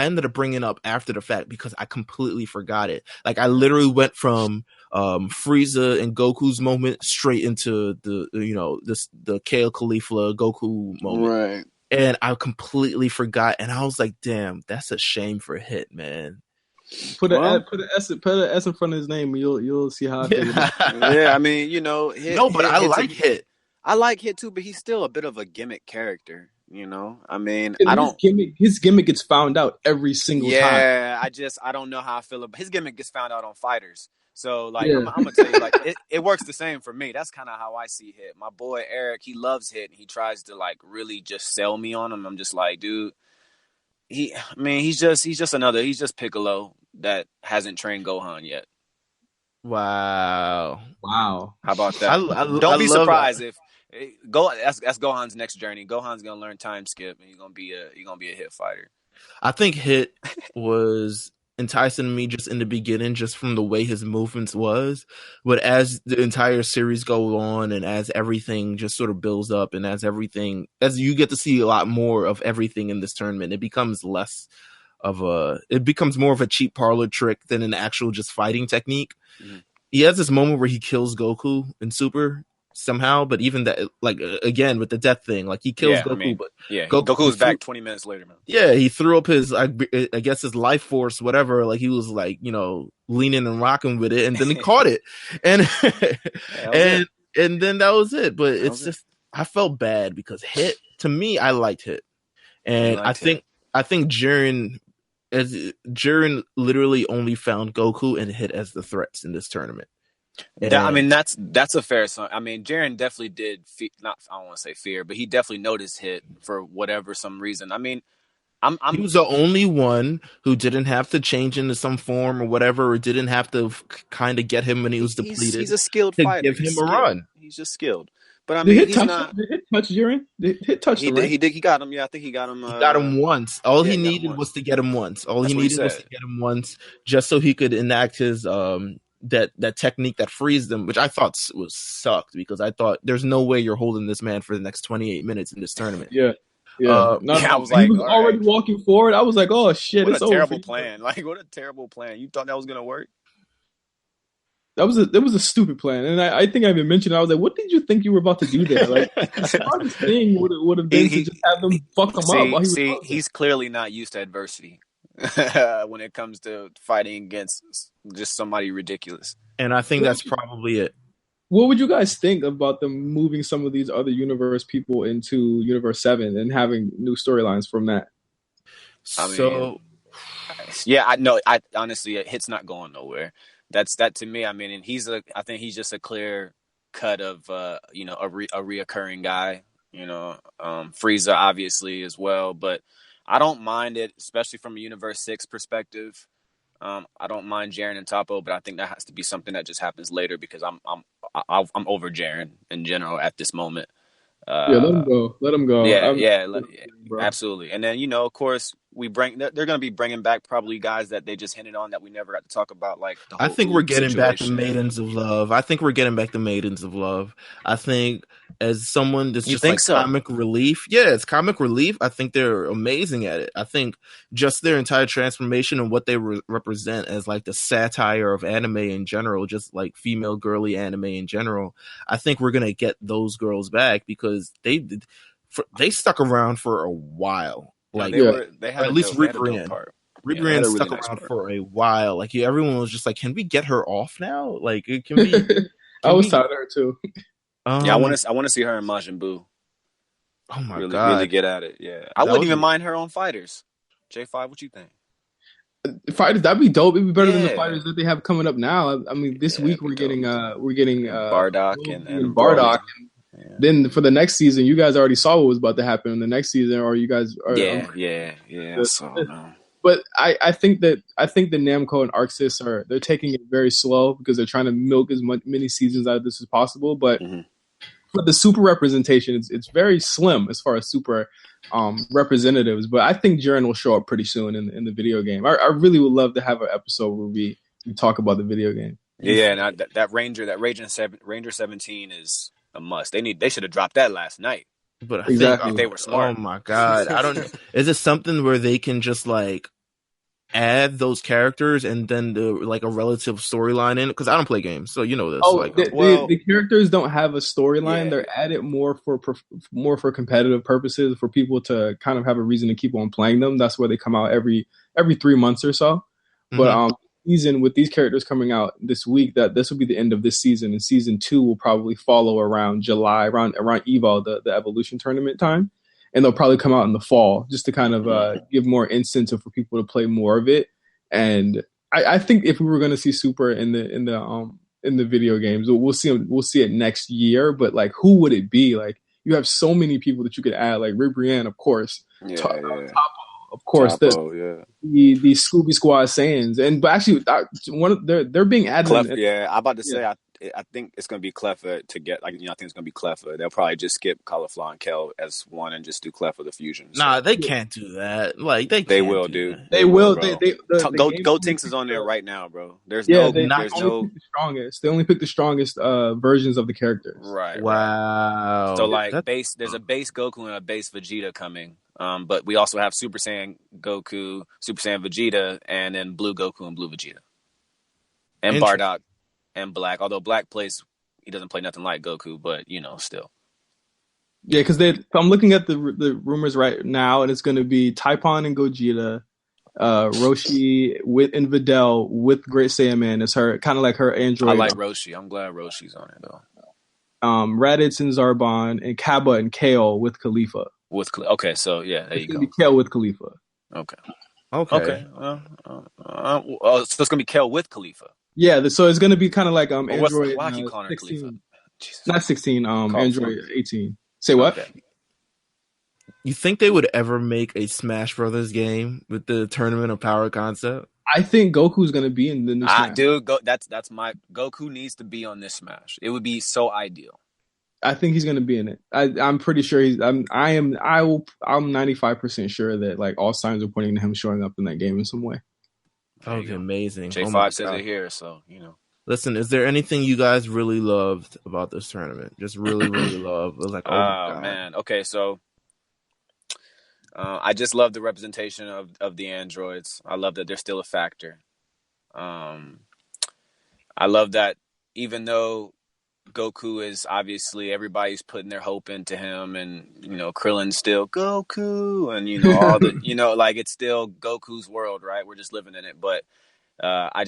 ended up bringing it up after the fact because I completely forgot it. Like, I literally went from Frieza and Goku's moment straight into the Kale Caulifla Goku moment. Right. And I completely forgot, and I was like, damn, that's a shame for Hit, man. Put an S in front of his name, and you'll see how I feel about it. Yeah, I mean, Hit. No, but I like Hit. I like Hit too, but he's still a bit of a gimmick character. I mean, his gimmick gets found out every single time. Yeah, I don't know how I feel about his gimmick gets found out on Fighters. So like, I'm gonna tell you, like, it works the same for me. That's kind of how I see Hit. My boy Eric, he loves Hit, and he tries to like really just sell me on him. I'm just like, dude, he's just Piccolo that hasn't trained Gohan yet. Wow. How about that? Don't be surprised if. That's Gohan's next journey. Gohan's gonna learn time skip, and he's gonna be a Hit fighter. I think Hit was enticing me just in the beginning, just from the way his movements was. But as the entire series goes on, and as everything just sort of builds up, and as you get to see a lot more of everything in this tournament, it becomes more of a cheap parlor trick than an actual just fighting technique. Mm-hmm. He has this moment where he kills Goku in Super somehow, but even that, like, again with the death thing, like, he kills Goku, but Goku's back 20 minutes later, man. Yeah, he threw up his, I guess his life force, whatever. Like, he was like, leaning and rocking with it, and then he caught it, and and then that was it. But I felt bad because Hit, to me, I liked Hit, and I think Jiren literally only found Goku and Hit as the threats in this tournament. I mean, that's a fair song. I mean, Jiren definitely did not. I don't want to say fear, but he definitely noticed hit for whatever some reason. I mean, he was the only one who didn't have to change into some form or whatever, or didn't have to kind of get him when he was depleted. He's a skilled to fighter. Give him a run. He's just skilled. But I mean, Did Hit touch Jiren? Did Hit touch him? He did. He got him. Yeah, I think he got him. He got him once. All he needed was to get him once. All he needed was to get him once, just so he could enact his that technique that freezed him, which I thought was sucked, because I thought there's no way you're holding this man for the next 28 minutes in this tournament. Yeah. I was like, he was already walking forward. I was like, oh shit, what a terrible plan! Like, what a terrible plan! You thought that was gonna work? That was a stupid plan, and I think I even mentioned. I was like, "What did you think you were about to do there?" Like, the smartest thing would have been to just have them fuck him up. He's clearly not used to adversity when it comes to fighting against just somebody ridiculous. And I think that's probably it. What would you guys think about them moving some of these other universe people into Universe 7 and having new storylines from that? I know. I honestly, Hit's not going nowhere. That's to me. I mean, and I think he's just a clear cut of a reoccurring guy. Frieza obviously as well, but I don't mind it, especially from a Universe 6 perspective. I don't mind Jiren and Toppo, but I think that has to be something that just happens later, because I'm over Jiren in general at this moment. Let him go. Let him go. Absolutely. And then of course, they're going to be bringing back probably guys that they just hinted on that we never got to talk about. Like I think we're getting back the Maidens of Love. I think as someone that's just comic relief, it's comic relief. I think they're amazing at it. I think just their entire transformation and what they represent as like the satire of anime in general, just like female girly anime in general. I think we're gonna get those girls back, because they stuck around for a while. Like they had at least Ribrian stuck around for a while. Like everyone was just like, "Can we get her off now? Like, can we?" I was tired of her too. I want to see her in Majin Buu. Oh my god! Really get at it. Yeah, I wouldn't even mind her on Fighters. J5, what you think? Fighters, that'd be dope. It'd be better than the fighters that they have coming up now. I mean, this week we're getting Bardock and Bardock. Yeah. Then for the next season, you guys already saw what was about to happen in the next season, or you guys are But I think the Namco and Arc Sys they're taking it very slow, because they're trying to milk as many seasons out of this as possible. But for the super representation, it's very slim as far as super representatives. But I think Jiren will show up pretty soon in the video game. I really would love to have an episode where we talk about the video game. Yeah, and that Ranger 17 is a must. They should have dropped that last night. But I think if they were smart. Oh my god! I don't know. Is it something where they can just like add those characters and then like a relative storyline in it? Because I don't play games, so this. The characters don't have a storyline. Yeah. They're added more for competitive purposes, for people to kind of have a reason to keep on playing them. That's where they come out every 3 months or so. But season with these characters coming out this week, that this will be the end of this season, and season 2 will probably follow around July, around Evo, the evolution tournament time, and they'll probably come out in the fall, just to kind of give more incentive for people to play more of it. And I think if we were going to see Super in the video games, we'll see it next year. But like, who would it be? Like, you have so many people that you could add, like Ribrian, of course, Toppo, of course, the Scooby Squad Saiyans, but actually, they're being added. I'm about to say, I think it's going to be Cleffa to get, like, I think it's going to be Cleffa. They'll probably just skip Cauliflower and Kel as one and just do Cleffa the fusion. Nah, they can't do that. Like they will do. They will. Gotenks is on there right now, bro. They only pick the strongest versions of the characters. Right. Wow. So like there's a base Goku and a base Vegeta coming. But we also have Super Saiyan Goku, Super Saiyan Vegeta, and then Blue Goku and Blue Vegeta, and Bardock and Black. Although Black he doesn't play nothing like Goku, but still. Yeah, because I'm looking at the rumors right now, and it's going to be Taipon and Gogeta, Roshi and Videl with Great Saiyaman as her, kind of like her android. I like Roshi. I'm glad Roshi's on it though. Raditz and Zarbon, and Kaba and Kale with Khalifa. Okay, so yeah, there you go. Be Kale with Khalifa. Okay. So it's gonna be Kale with Khalifa. Yeah, so it's gonna be kind of like But Android why keep calling her Khalifa? 16, Jesus. not 16. Call Android for 18. Say what? Okay. You think they would ever make a Smash Brothers game with the Tournament of Power concept? I think Goku's gonna be in the new Smash. Dude, that's my Goku needs to be on this Smash. It would be so ideal. I think he's gonna be in it. I'm pretty sure he's. I'm 95% sure that like all signs are pointing to him showing up in that game in some way. Okay, amazing. J5 says it here, so you know. Listen, is there anything you guys really loved about this tournament? Just really, really loved. It was like, oh my God. Man. Okay, so I just love the representation of the androids. I love that they're still a factor. I love that even though Goku is obviously everybody's putting their hope into him, and you know Krillin's still Goku, and you know all the like it's still Goku's world, right? We're just living in it, but I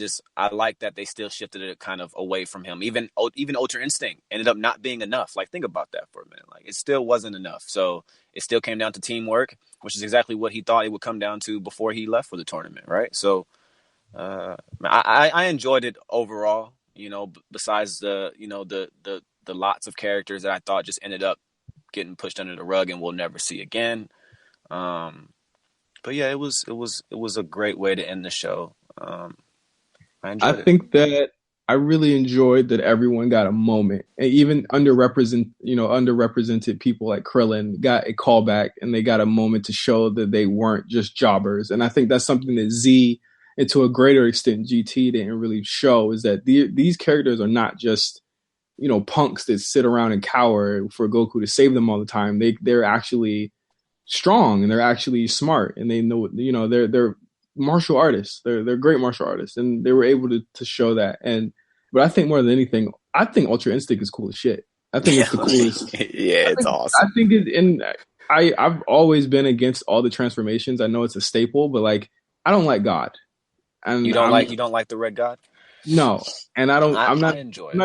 like that they still shifted it kind of away from him. Even Ultra Instinct ended up not being enough. Like think about that for a minute. Like it still wasn't enough. So it still came down to teamwork, which is exactly what he thought it would come down to before he left for the tournament, right? So I enjoyed it overall. You know, besides the lots of characters that I thought just ended up getting pushed under the rug and we'll never see again. But yeah, it was a great way to end the show. I think that I really enjoyed that everyone got a moment, and even underrepresented people like Krillin got a callback, and they got a moment to show that they weren't just jobbers. And I think that's something that Z, and to a greater extent GT, didn't really show, is that these characters are not just punks that sit around and cower for Goku to save them all the time. They're actually strong, and they're actually smart, and they know they're martial artists. They're great martial artists, and they were able to show that. But I think more than anything, I think Ultra Instinct is cool as shit. I think it's the coolest. Yeah, it's awesome. I think I've always been against all the transformations. I know it's a staple, but like I don't like God. And you don't like the Red God? No, and I'm not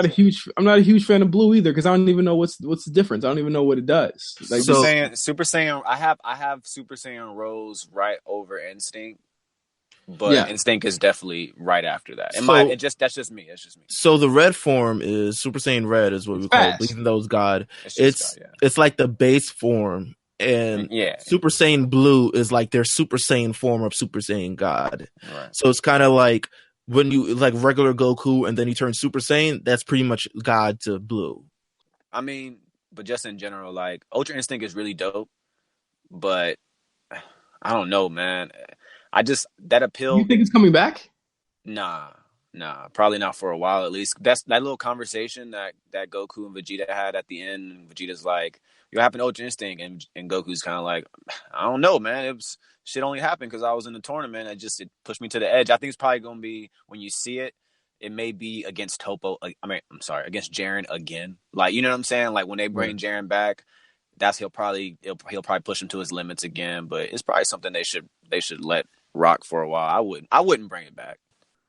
a huge fan of Blue either, because I don't even know what's the difference. I don't even know what it does. Like Super Saiyan. I have Super Saiyan Rose right over Instinct. But Instinct is definitely right after that. That's just me. It's just me. So the red form is Super Saiyan Red, is what we call it, even though it's God. It's like the base form, and Super Saiyan Blue is like their Super Saiyan form of Super Saiyan God. Right. So it's kind of like when you like regular Goku, and then you turn Super Saiyan. That's pretty much God to Blue. I mean, but just in general, like Ultra Instinct is really dope, but I don't know, man. That appeal. You think it's coming back? Nah, probably not for a while at least. That's that little conversation that Goku and Vegeta had at the end. And Vegeta's like, "What happened to Ultra Instinct?" And Goku's kind of like, "I don't know, man. It was shit only happened because I was in the tournament. It pushed me to the edge." I think it's probably gonna be when you see it. It may be against against Jiren again. Like you know what I'm saying? Like when they bring Jiren back. He'll probably push him to his limits again, but it's probably something they should let rock for a while. I wouldn't bring it back.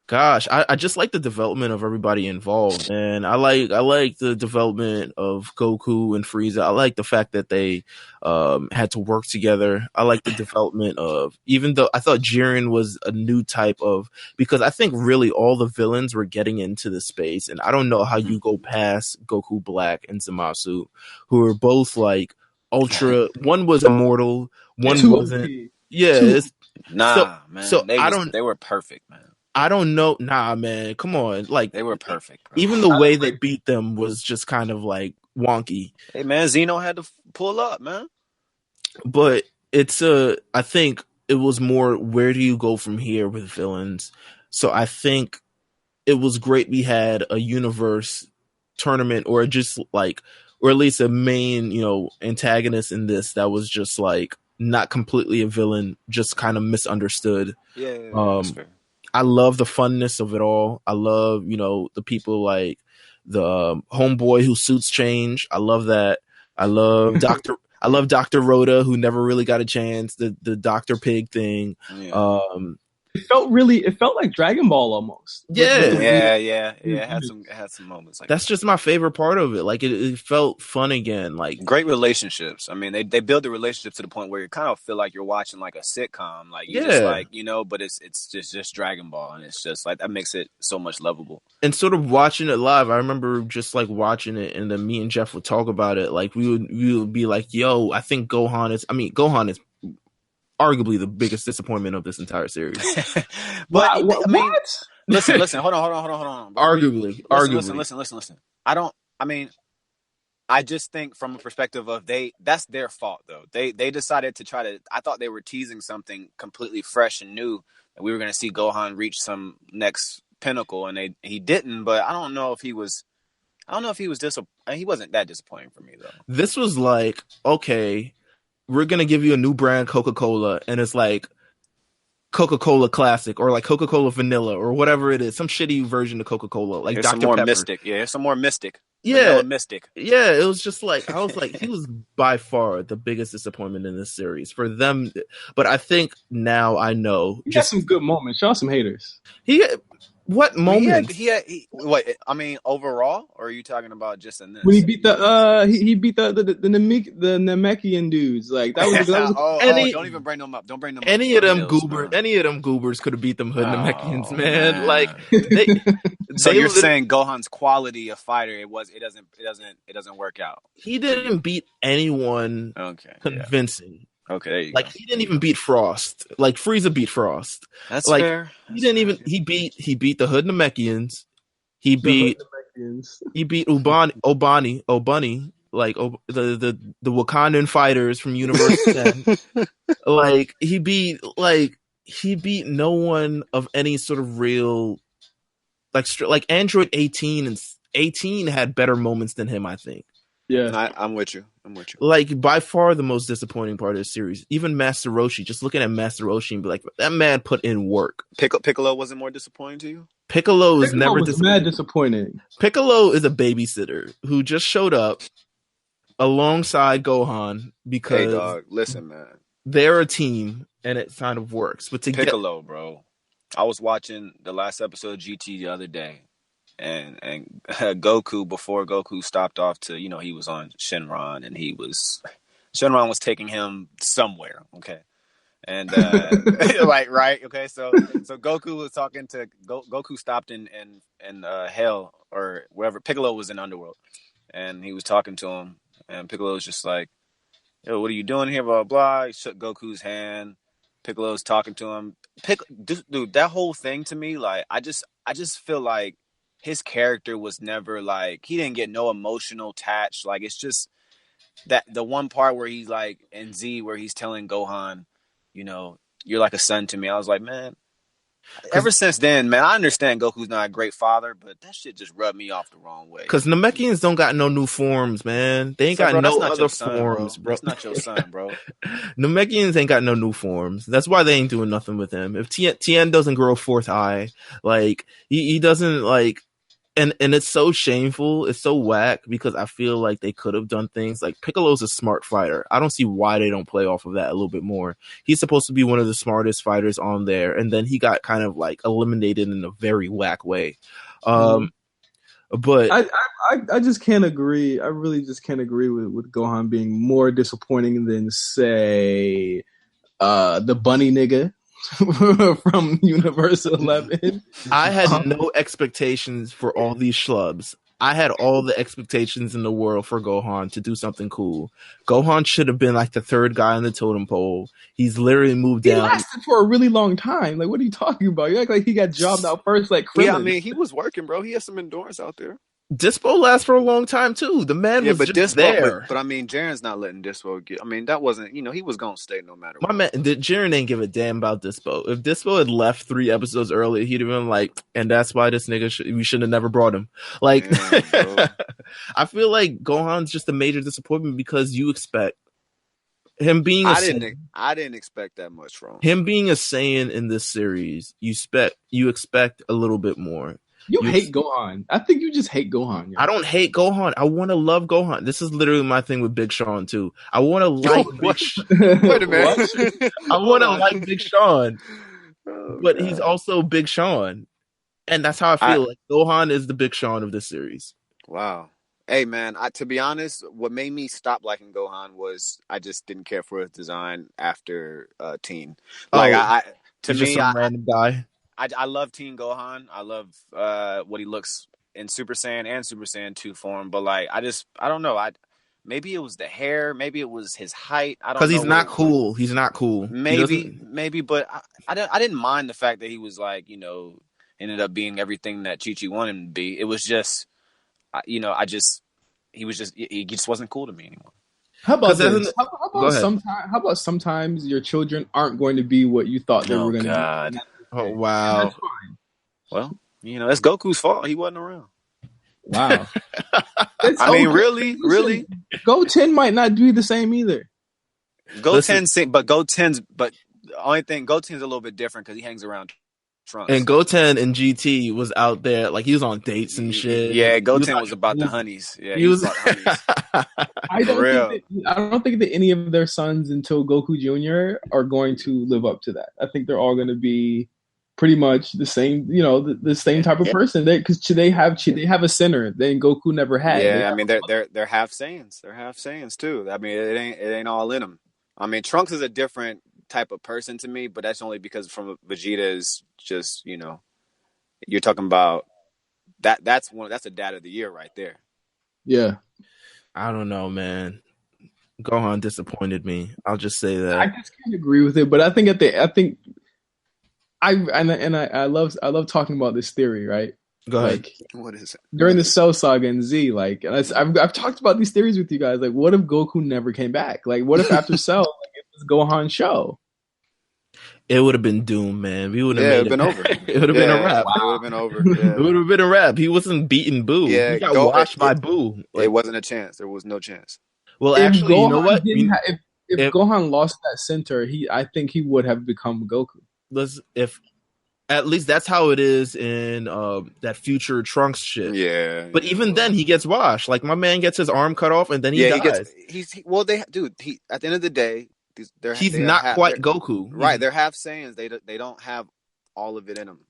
Gosh, I just like the development of everybody involved, and I like the development of Goku and Frieza. I like the fact that they had to work together. I like the development of, even though I thought Jiren was a new type of, because I think really all the villains were getting into the space, and I don't know how you go past Goku Black and Zamasu, who are both like ultra. One was immortal, one wasn't. Yeah, man. So they were perfect, man. I don't know. Nah, man. Come on. Like they were perfect. Bro. Even the way they beat them was just kind of like wonky. Hey, man, Zeno had to pull up, man. But I think it was more, where do you go from here with villains? So I think it was great we had a universe tournament, or just like, or at least a main, antagonist in this that was just like not completely a villain, just kind of misunderstood. Yeah, that's fair. I love the funness of it all. I love, the people like the homeboy whose suits change. I love that. I love Dr. Rhoda, who never really got a chance. The Dr. Pig thing. Yeah. It felt like Dragon Ball almost. Yeah. It had some moments like that's just my favorite part of it. Like it felt fun again. Like great relationships. I mean, they build the relationship to the point where you kind of feel like you're watching like a sitcom. Like you just like, but it's just Dragon Ball, and it's just like that makes it so much lovable. And sort of watching it live, I remember just like watching it, and then me and Jeff would talk about it. Like we would be like, "Yo, I think Gohan is arguably the biggest disappointment of this entire series." But I mean, listen, hold on. Arguably. Listen. I just think from a perspective of that's their fault though. They decided to I thought they were teasing something completely fresh and new, and we were going to see Gohan reach some next pinnacle, and he didn't. But I don't know if he was he wasn't that disappointing for me though. This was like, okay, we're going to give you a new brand Coca-Cola, and it's like Coca-Cola Classic or like Coca-Cola Vanilla or whatever it is, some shitty version of Coca-Cola, like Here's Dr. some more Pepper. Mystic. Yeah, here's some more Mystic. Yeah, Vanilla Mystic. Yeah, it was just like I was like, he was by far the biggest disappointment in this series for them. But I think now I know. He had some good moments. Show some haters. What moment? I mean, overall, or are you talking about just in this? When he beat the Namekian dudes, like that was don't even bring them up. Don't bring them up. Any of them goobers could have beat them hood Namekians, man. Like so you're saying Gohan's quality of fighter, it doesn't work out. He didn't beat anyone convincing. Yeah. Okay, there you go. He didn't even beat Frost. Like Frieza beat Frost. That's like, fair. He beat the Hood Namekians. He beat Obani, like the Wakandan fighters from Universe 10. Like he beat no one of any sort of real like Android 18 and 18 had better moments than him, I think. Yeah, I'm with you. Like by far the most disappointing part of the series. Even Master Roshi, just looking at Master Roshi and be like, that man put in work. Piccolo wasn't more disappointing to you? Piccolo is never mad disappointing. Piccolo is a babysitter who just showed up alongside Gohan because hey dog, listen man, they're a team and it kind of works. But Piccolo, bro, I was watching the last episode of GT the other day. And Goku, before Goku stopped off to, he was on Shenron, and Shenron was taking him somewhere, okay? And right, okay. So Goku was talking to Goku stopped in Hell or wherever. Piccolo was in Underworld, and he was talking to him, and Piccolo was just like, "Yo, what are you doing here?" Blah blah. He shook Goku's hand. Piccolo's talking to him. Dude, that whole thing to me, like, I just feel like his character was never like, he didn't get no emotional attach. Like, it's just that the one part where he's like in Z where he's telling Gohan, you're like a son to me. I was like, man, ever since then, man, I understand Goku's not a great father, but that shit just rubbed me off the wrong way. Because Namekians don't got no new forms, man. They ain't got no other forms, bro. That's not your son, bro. Namekians ain't got no new forms. That's why they ain't doing nothing with him. If Tien doesn't grow a fourth eye, like he doesn't like. And it's so shameful. It's so whack because I feel like they could have done things like Piccolo's a smart fighter. I don't see why they don't play off of that a little bit more. He's supposed to be one of the smartest fighters on there. And then he got kind of like eliminated in a very whack way. But I just can't agree. I really just can't agree with Gohan being more disappointing than, say, the bunny nigga from Universe 11. I had no expectations for all these schlubs. I had all the expectations in the world for Gohan to do something cool. Gohan should have been like the third guy on the totem pole. He's literally moved down. He lasted for a really long time. Like, what are you talking about? You act like he got jobbed out first like Krillin. Yeah, I mean, he was working, bro. He had some endurance out there. Dispo lasts for a long time too. The man was just there. But I mean, Jiren's not letting Dispo get. I mean, that wasn't. He was gonna stay no matter what. My man, Jiren ain't give a damn about Dispo. If Dispo had left 3 episodes earlier, he'd have been like, and that's why this nigga we should have never brought him. Like, I feel like Gohan's just a major disappointment because you expect him being. I didn't expect that much from him being a Saiyan in this series. You expect a little bit more. You hate Gohan. I think you just hate Gohan. I don't hate Gohan. I want to love Gohan. This is literally my thing with Big Sean too. I want to like Wait a minute. I want to like Big Sean. but he's also Big Sean. And that's how I feel. Like Gohan is the Big Sean of this series. Wow. Hey man, to be honest, what made me stop liking Gohan was I just didn't care for his design after Teen. Like random guy. I love Teen Gohan. I love what he looks in Super Saiyan and Super Saiyan 2 form. But like, I don't know. Maybe it was the hair. Maybe it was his height. I don't know. Because he's not cool. He's not cool. Maybe. But I didn't mind the fact that he was like, ended up being everything that Chi-Chi wanted him to be. It was just, he just wasn't cool to me anymore. How about this? How about sometimes your children aren't going to be what you thought they were going to be? Oh, wow. That's fine. Well, that's Goku's fault. He wasn't around. Wow. Really? Goten might not be the same either. Goten's the only thing, Goten's a little bit different because he hangs around Trunks. And Goten in GT was out there, like he was on dates and shit. Yeah, Goten was about the honeys. Yeah, he was about honeys. I don't think that any of their sons until Goku Jr. are going to live up to that. I think they're all going to be pretty much the same, the same type of person. Because they have a sinner. Then Goku never had. Yeah, I mean they're half Saiyans. They're half Saiyans too. I mean it ain't all in them. I mean Trunks is a different type of person to me, but that's only because from Vegeta is just you're talking about that's a dad of the year right there. Yeah, I don't know, man. Gohan disappointed me. I'll just say that. I just can't agree with it, but I think I love talking about this theory, right? Go ahead. Like, what is it? During the Cell Saga and Z, like, and I've talked about these theories with you guys. Like, what if Goku never came back? Like, what if after Cell, it was Gohan's show? It would have been doomed, man. We would have been over. It would have been a wrap. Wow. It would have been over. Yeah. It would have been a wrap. He wasn't beating Boo. Yeah, he got washed by Boo. Like, it wasn't a chance. There was no chance. Well, if actually, Gohan you know what? If Gohan lost that center, I think he would have become Goku. At least that's how it is in that future Trunks shit. Yeah. But even then, he gets washed. Like, my man gets his arm cut off, and then he dies. At the end of the day, he's not quite Goku. Right, they're half Saiyans. They don't have all of it in them.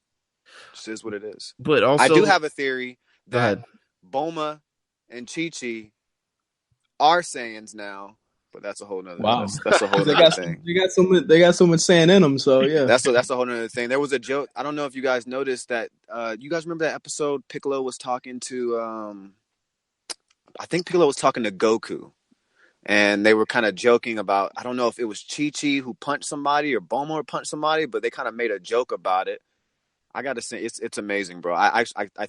Just is what it is. But also, I do have a theory that Bulma and Chi-Chi are Saiyans now. But that's a whole nother. Wow. That's a whole nother thing. They got so much sand in them. So yeah, that's a whole nother thing. There was a joke. I don't know if you guys noticed that. You guys remember that episode? Piccolo was talking to. I think Piccolo was talking to Goku, and they were kind of joking about. I don't know if it was Chi-Chi who punched somebody or Bulma who punched somebody, but they kind of made a joke about it. I gotta say, it's amazing, bro. I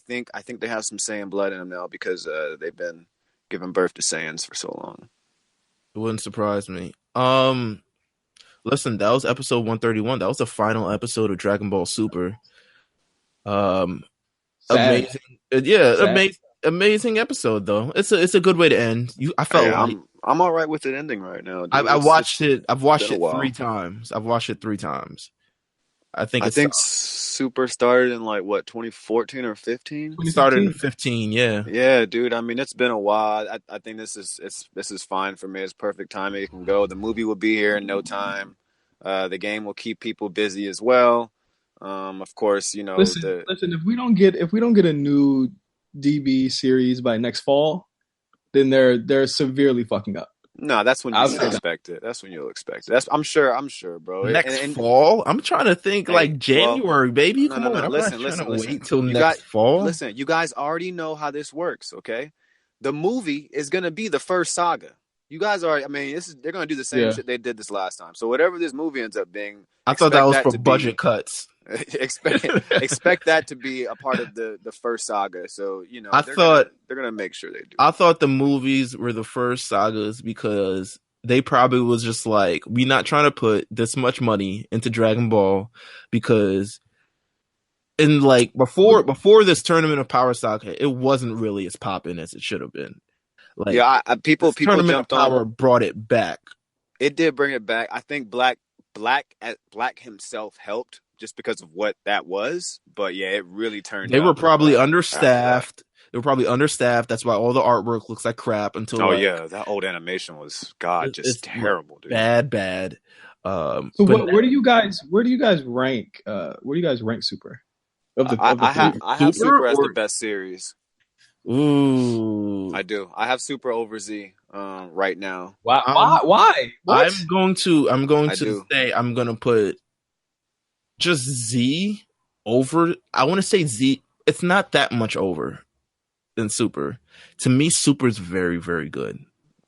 think they have some Saiyan blood in them now because they've been giving birth to Saiyans for so long. It wouldn't surprise me. Listen, that was episode 131. That was the final episode of Dragon Ball Super. Amazing. Yeah, amazing episode though. It's a good way to end. I felt I'm all right with it ending right now. Dude. I've watched it 3 times. I've watched it 3 times. I think Super started in 2014 or 15. Started in 15, yeah. Yeah, dude. I mean, it's been a while. I think this is fine for me. It's perfect timing. It can go. The movie will be here in no time. The game will keep people busy as well. Of course, Listen, if we don't get a new DB series by next fall, then they're severely fucking up. No, that's when you'll expect it. That's when you'll expect it. I'm sure, bro. Next fall? I'm trying to think January, baby. Come on. I'm not trying to wait till next fall. Listen, you guys already know how this works, okay? The movie is going to be the first saga. You guys they're going to do the same shit they did this last time. So whatever this movie ends up being, I thought that was for budget cuts. expect that to be a part of the first saga. So they're gonna make sure they do. I thought the movies were the first sagas because they probably was just like, we're not trying to put this much money into Dragon Ball because before this Tournament of Power saga, it wasn't really as popping as it should have been. People jumped on. Power brought it back. It did bring it back. I think Black himself helped just because of what that was. But yeah, it really turned. They were probably understaffed. They were probably understaffed. That's why all the artwork looks like crap until. Oh yeah, that old animation was just terrible, dude. Bad. So where do you guys rank? Where do you guys rank Super? I have Super as the best series. Ooh, I do. I have Super over Z right now. Why? What? I'm going to say I'm going to put just Z over. I want to say Z. It's not that much over than Super. To me, Super is very, very good.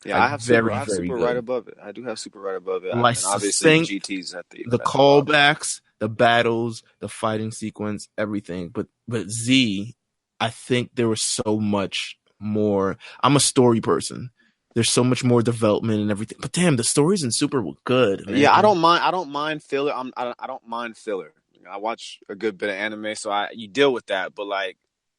Yeah, like, I have Super right above it. I do have Super right above it. Like, and obviously, GT's at the callbacks, the battles, the fighting sequence, everything. But Z, I think there was so much more. I'm a story person. There's so much more development and everything. But damn, the stories in Super were good, man. Yeah, I don't mind filler. I don't mind filler. I watch a good bit of anime, so you deal with that. But like,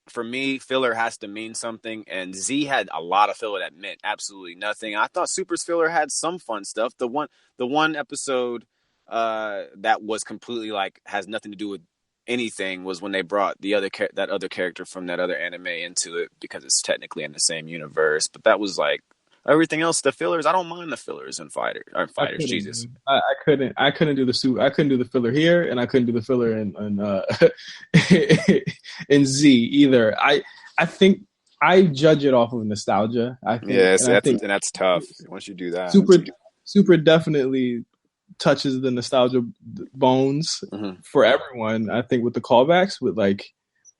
for me, filler has to mean something, and Z had a lot of filler that meant absolutely nothing. I thought Super's filler had some fun stuff. The one episode that was completely like has nothing to do with anything was when they brought that other character from that other anime into it because it's technically in the same universe. But that was like everything else. The fillers, I don't mind the fillers in fighters. Jesus, I couldn't do the filler here, and I couldn't do the filler in Z either. I think I judge it off of nostalgia. I think, and that's tough once you do that. Super definitely touches the nostalgia bones for everyone. I think with the callbacks, with like,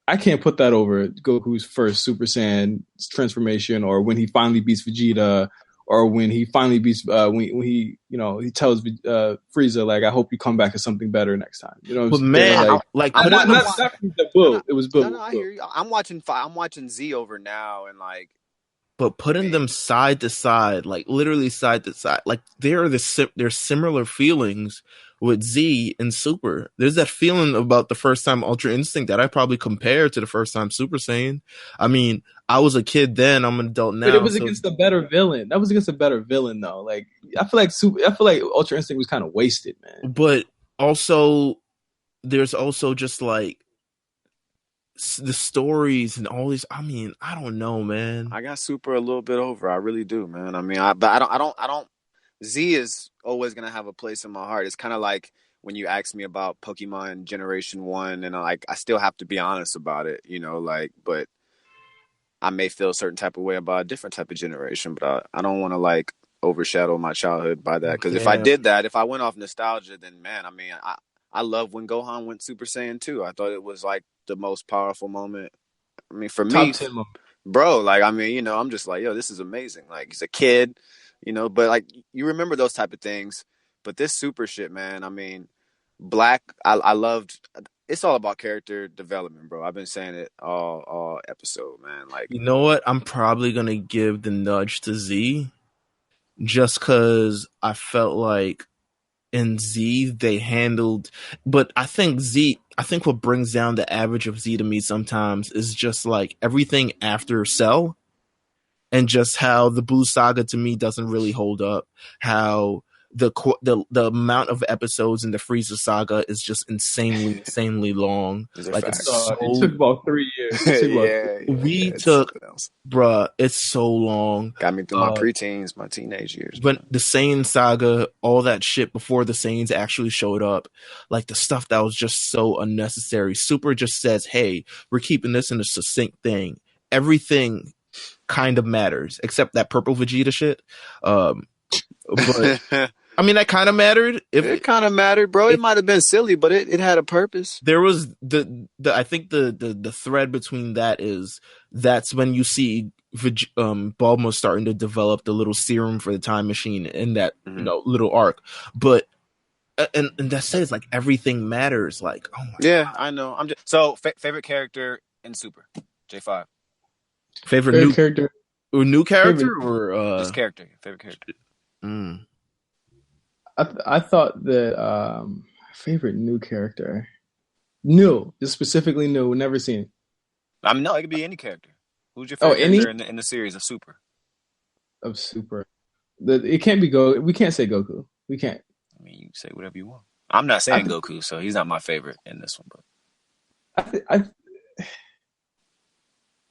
I can't put that over Goku's first Super Saiyan transformation, or when he finally beats Vegeta, or when he finally beats when he he tells Frieza like, I hope you come back as something better next time. But man, it was Boo. No, I hear you. I'm watching Z over now, and like. But putting them side to side, like literally side to side, like there's similar feelings with Z and Super. There's that feeling about the first time Ultra Instinct that I probably compare to the first time Super Saiyan. I mean, I was a kid then, I'm an adult now. But it was against a better villain. That was against a better villain though. Like I feel like Ultra Instinct was kind of wasted, man. But also, there's also just like the stories and all these. I mean, I don't know, man. I got Super a little bit over. I really do, man. I mean, I don't. Z is always gonna have a place in my heart. It's kind of like when you ask me about Pokemon Generation 1, and I still have to be honest about it, but I may feel a certain type of way about a different type of generation, but I don't want to like overshadow my childhood by that. Because if I did that, if I went off nostalgia, then man, I mean, I love when Gohan went Super Saiyan 2. I thought it was like the most powerful moment. I mean, for me, bro, like, I mean, I'm just like, yo, this is amazing. Like, he's a kid, but like, you remember those type of things. But this Super shit, man, I mean, Black, I loved. It's all about character development, bro. I've been saying it all episode, man. Like, you know what? I'm probably gonna give the nudge to Z, just because I felt like in Z they handled. But I think what brings down the average of Z to me sometimes is just like everything after Cell, and just how the Blue Saga to me doesn't really hold up. How the amount of episodes in the Frieza saga is just insanely long. Like it took about 3 years. Bruh, it's so long. Got me through my preteens, my teenage years. But the Saiyan saga, all that shit before the Saiyans actually showed up, like the stuff that was just so unnecessary. Super just says, hey, we're keeping this in a succinct thing. Everything kind of matters, except that purple Vegeta shit. But I mean, that kind of mattered. It kind of mattered, bro. It might have been silly, but it had a purpose. There was I think the thread between that's when you see Bulma starting to develop the little serum for the time machine in that little arc. But and that says like everything matters. Like, oh my God. I know. I'm just favorite character in Super J5. Favorite new character or new character or just character. Favorite character. I thought that favorite new character, just specifically new, never seen. I mean, no, it could be any character. Who's your favorite character in the series of Super? Of Super, it can't be Goku. We can't say Goku. We can't. I mean, you say whatever you want. I'm not saying Goku, so he's not my favorite in this one. But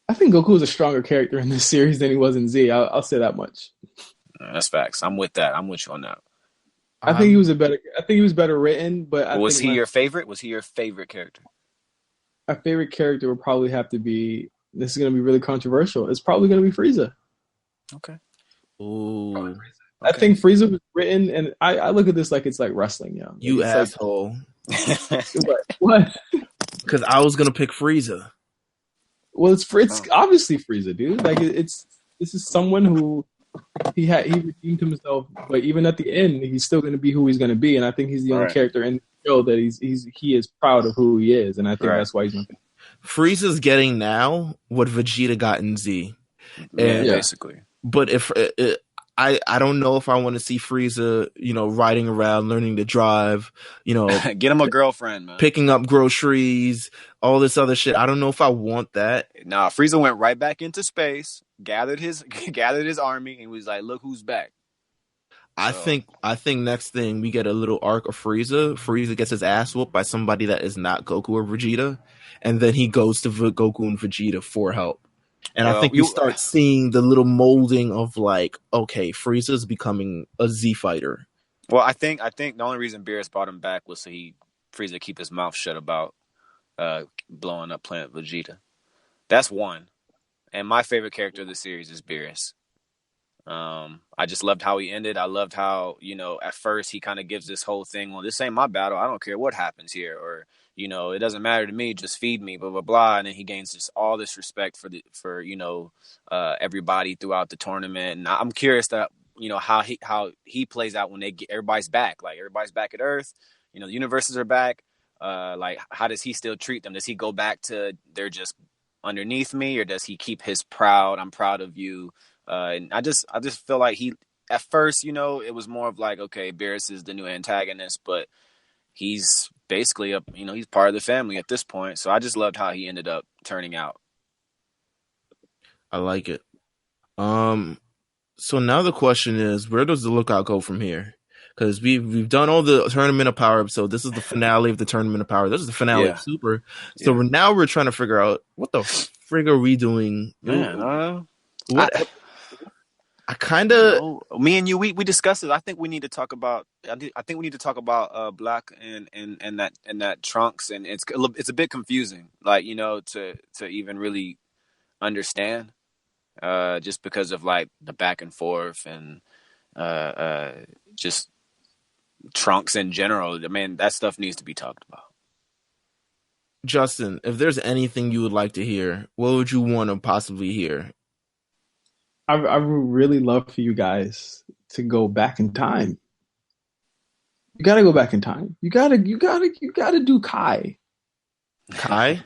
I I think Goku was a stronger character in this series than he was in Z. I'll say that much. That's facts. I'm with that. I'm with you on that. I think he was better written, but was he your favorite? Was he your favorite character? My favorite character would probably have to be. This is going to be really controversial. It's probably going to be Frieza. Okay. Ooh. Okay. I think Frieza was written, and I look at this like it's like wrestling, yo. You asshole. What? Because I was gonna pick Frieza. Well, it's obviously Frieza, dude. Like this is someone who he redeemed himself, but even at the end, he's still going to be who he's going to be, and I think he's the only character in the show that he is proud of who he is, and I think that's why he's going to. Frieza's getting now what Vegeta got in Z, and basically. But if I don't know if I want to see Frieza, riding around, learning to drive, get him a girlfriend, man, picking up groceries, all this other shit. I don't know if I want that. Nah, Frieza went right back into space, gathered his army, and was like, "Look who's back." I think next thing we get a little arc of Frieza. Frieza gets his ass whooped by somebody that is not Goku or Vegeta, and then he goes to Goku and Vegeta for help. And I think you start seeing the little molding of like, okay, Frieza's becoming a Z fighter. Well, I think the only reason Beerus brought him back was so Frieza keep his mouth shut about blowing up Planet Vegeta. That's one. And my favorite character of the series is Beerus. I just loved how he ended. I loved how, at first he kind of gives this whole thing, well, this ain't my battle. I don't care what happens here. Or, it doesn't matter to me. Just feed me, blah, blah, blah. And then he gains all this respect for everybody throughout the tournament. And I'm curious that, how he plays out when everybody's back. Like, everybody's back at Earth. The universes are back. Like, how does he still treat them? Does he go back to they're just underneath me? Or does he keep his I'm proud of you? And I just feel like at first, it was more of like, okay, Beerus is the new antagonist, but he's basically he's part of the family at this point. So I just loved how he ended up turning out. I like it. So now the question is, where does the Lookout go from here? Because we've done all the Tournament of Power episode. This is the finale of the Tournament of Power. This is the finale of Super. So now we're trying to figure out what the frig are we doing? Man, I kind of me and you we discussed it. I think we need to talk about. I think we need to talk about Black and that Trunks, and it's a bit confusing, like to even really understand, just because of like the back and forth and just Trunks in general. I mean, that stuff needs to be talked about. Justin, if there's anything you would like to hear, what would you want to possibly hear? I would really love for you guys to go back in time. You gotta go back in time. You gotta do Kai. Kai?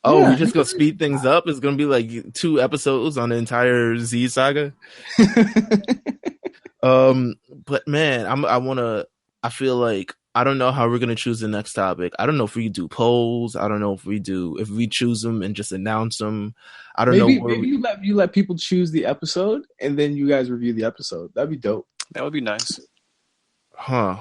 Oh, we're just gonna speed things up. It's gonna be like 2 episodes on the entire Z saga. But man, I feel like I don't know how we're gonna choose the next topic. I don't know if we do polls. I don't know if we choose them and just announce them. I don't know. Maybe you let people choose the episode and then you guys review the episode. That'd be dope. That would be nice. Huh?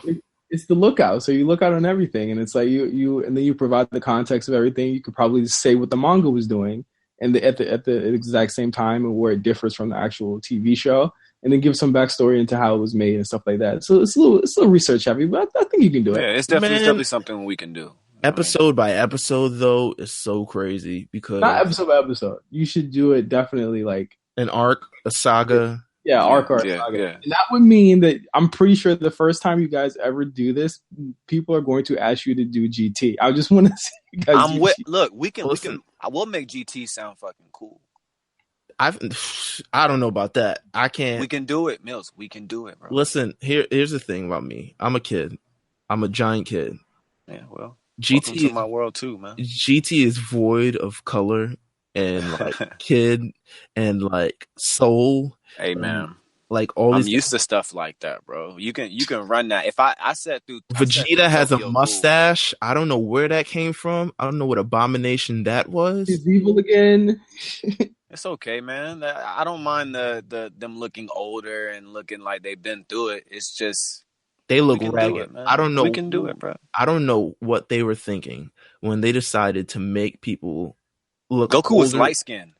It's the Lookout, so you look out on everything, and it's like you and then you provide the context of everything. You could probably say what the manga was doing, and at the exact same time, and where it differs from the actual TV show. And then give some backstory into how it was made and stuff like that. So it's a little research heavy, but I think you can do it. Yeah, it's definitely something we can do. Episode by episode, though, is so crazy because not episode by episode. You should do it definitely like an arc, a saga. Yeah, arc saga. Yeah. And that would mean that I'm pretty sure the first time you guys ever do this, people are going to ask you to do GT. I just want to see you guys. Look, we'll make GT sound fucking cool. I don't know about that. I can't. We can do it, Meelz. We can do it, bro. Listen, here's the thing about me. I'm a kid. I'm a giant kid. Yeah, well, GT is my world too, man. GT is void of color and like kid and like soul. Hey, man. Like all I'm these used to stuff like that, bro. You can run that. If I sat through Vegeta has a mustache. Cool. I don't know where that came from. I don't know what abomination that was. He's evil again. It's okay, man. I don't mind them looking older and looking like they've been through it. It's just they look ragged. I don't know. We can do it, bro. I don't know what they were thinking when they decided to make people look. Goku was light skinned.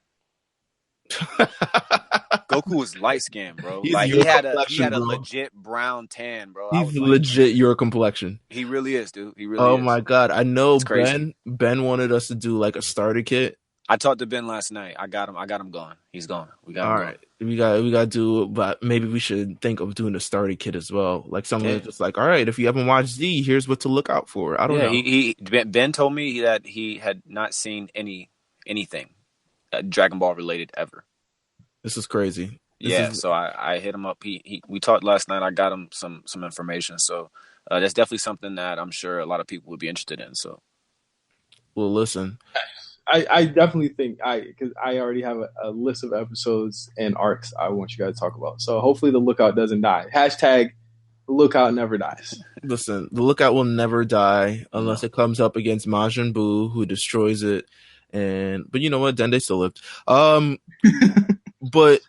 Goku was light skinned, bro. He's Like your he had a bro. legit brown tan, bro. He's legit your complexion. He really is, dude. He really is. Oh my god, I know. It's crazy. Ben wanted us to do like a starter kit. I talked to Ben last night. I got him going. He's gone. We got him. All right. We got to do, but maybe we should think of doing a starter kit as well. Like someone that's just like, all right, if you haven't watched Z, here's what to look out for. I don't know. Ben told me that he had not seen anything Dragon Ball related ever. This is crazy. So I hit him up. We talked last night. I got him some information. So that's definitely something that I'm sure a lot of people would be interested in. So, well, listen. I definitely think because I already have a list of episodes and arcs I want you guys to talk about. So hopefully the Lookout doesn't die. Hashtag the Lookout never dies. Listen, the Lookout will never die unless it comes up against Majin Buu, who destroys it. But you know what? Dende still lived. But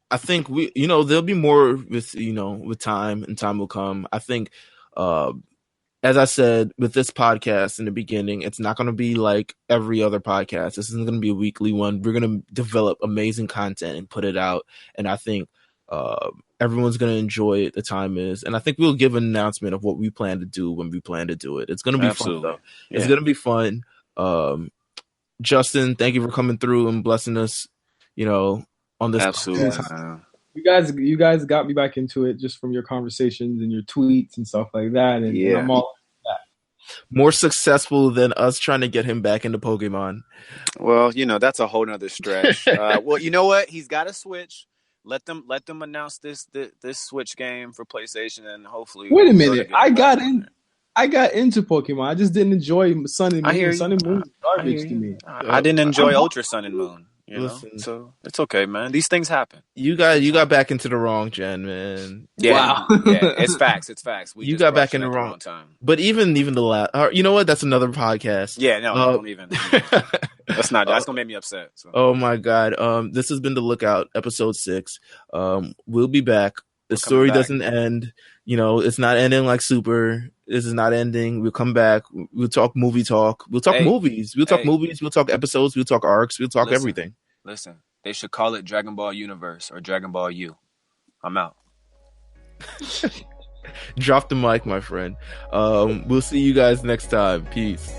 I think there'll be more with time, and time will come. I think, as I said, with this podcast in the beginning, it's not going to be like every other podcast. This isn't going to be a weekly one. We're going to develop amazing content and put it out. And I think everyone's going to enjoy it. The time is. And I think we'll give an announcement of what we plan to do when we plan to do it. It's going to be fun, though. Yeah. It's going to be fun. Justin, thank you for coming through and blessing us, on this. Absolutely. You guys got me back into it just from your conversations and your tweets and stuff like that. And I'm all that. More successful than us trying to get him back into Pokemon. Well, that's a whole nother stretch. Well, you know what? He's got a Switch. Let them announce this Switch game for PlayStation, and hopefully. Wait a minute! I got into Pokemon. I just didn't enjoy Sun and Moon. Sun and Moon is garbage to me. I didn't enjoy Ultra Sun and Moon. Listen, so it's okay, man. These things happen. You got back into the wrong gen, man. Yeah, wow. Yeah, it's facts. You got back in the wrong time. But even the last, you know what? That's another podcast. Yeah, no, don't even. That's gonna make me upset. So. Oh my god. This has been The Lookout, episode 6. We'll be back. The story doesn't end. It's not ending like Super. This is not ending. We'll come back. We'll talk movie talk. We'll talk movies. We'll talk movies. We'll talk episodes. We'll talk arcs. We'll talk everything. Listen, they should call it Dragon Ball Universe or Dragon Ball U. I'm out. Drop the mic, my friend. We'll see you guys next time. Peace.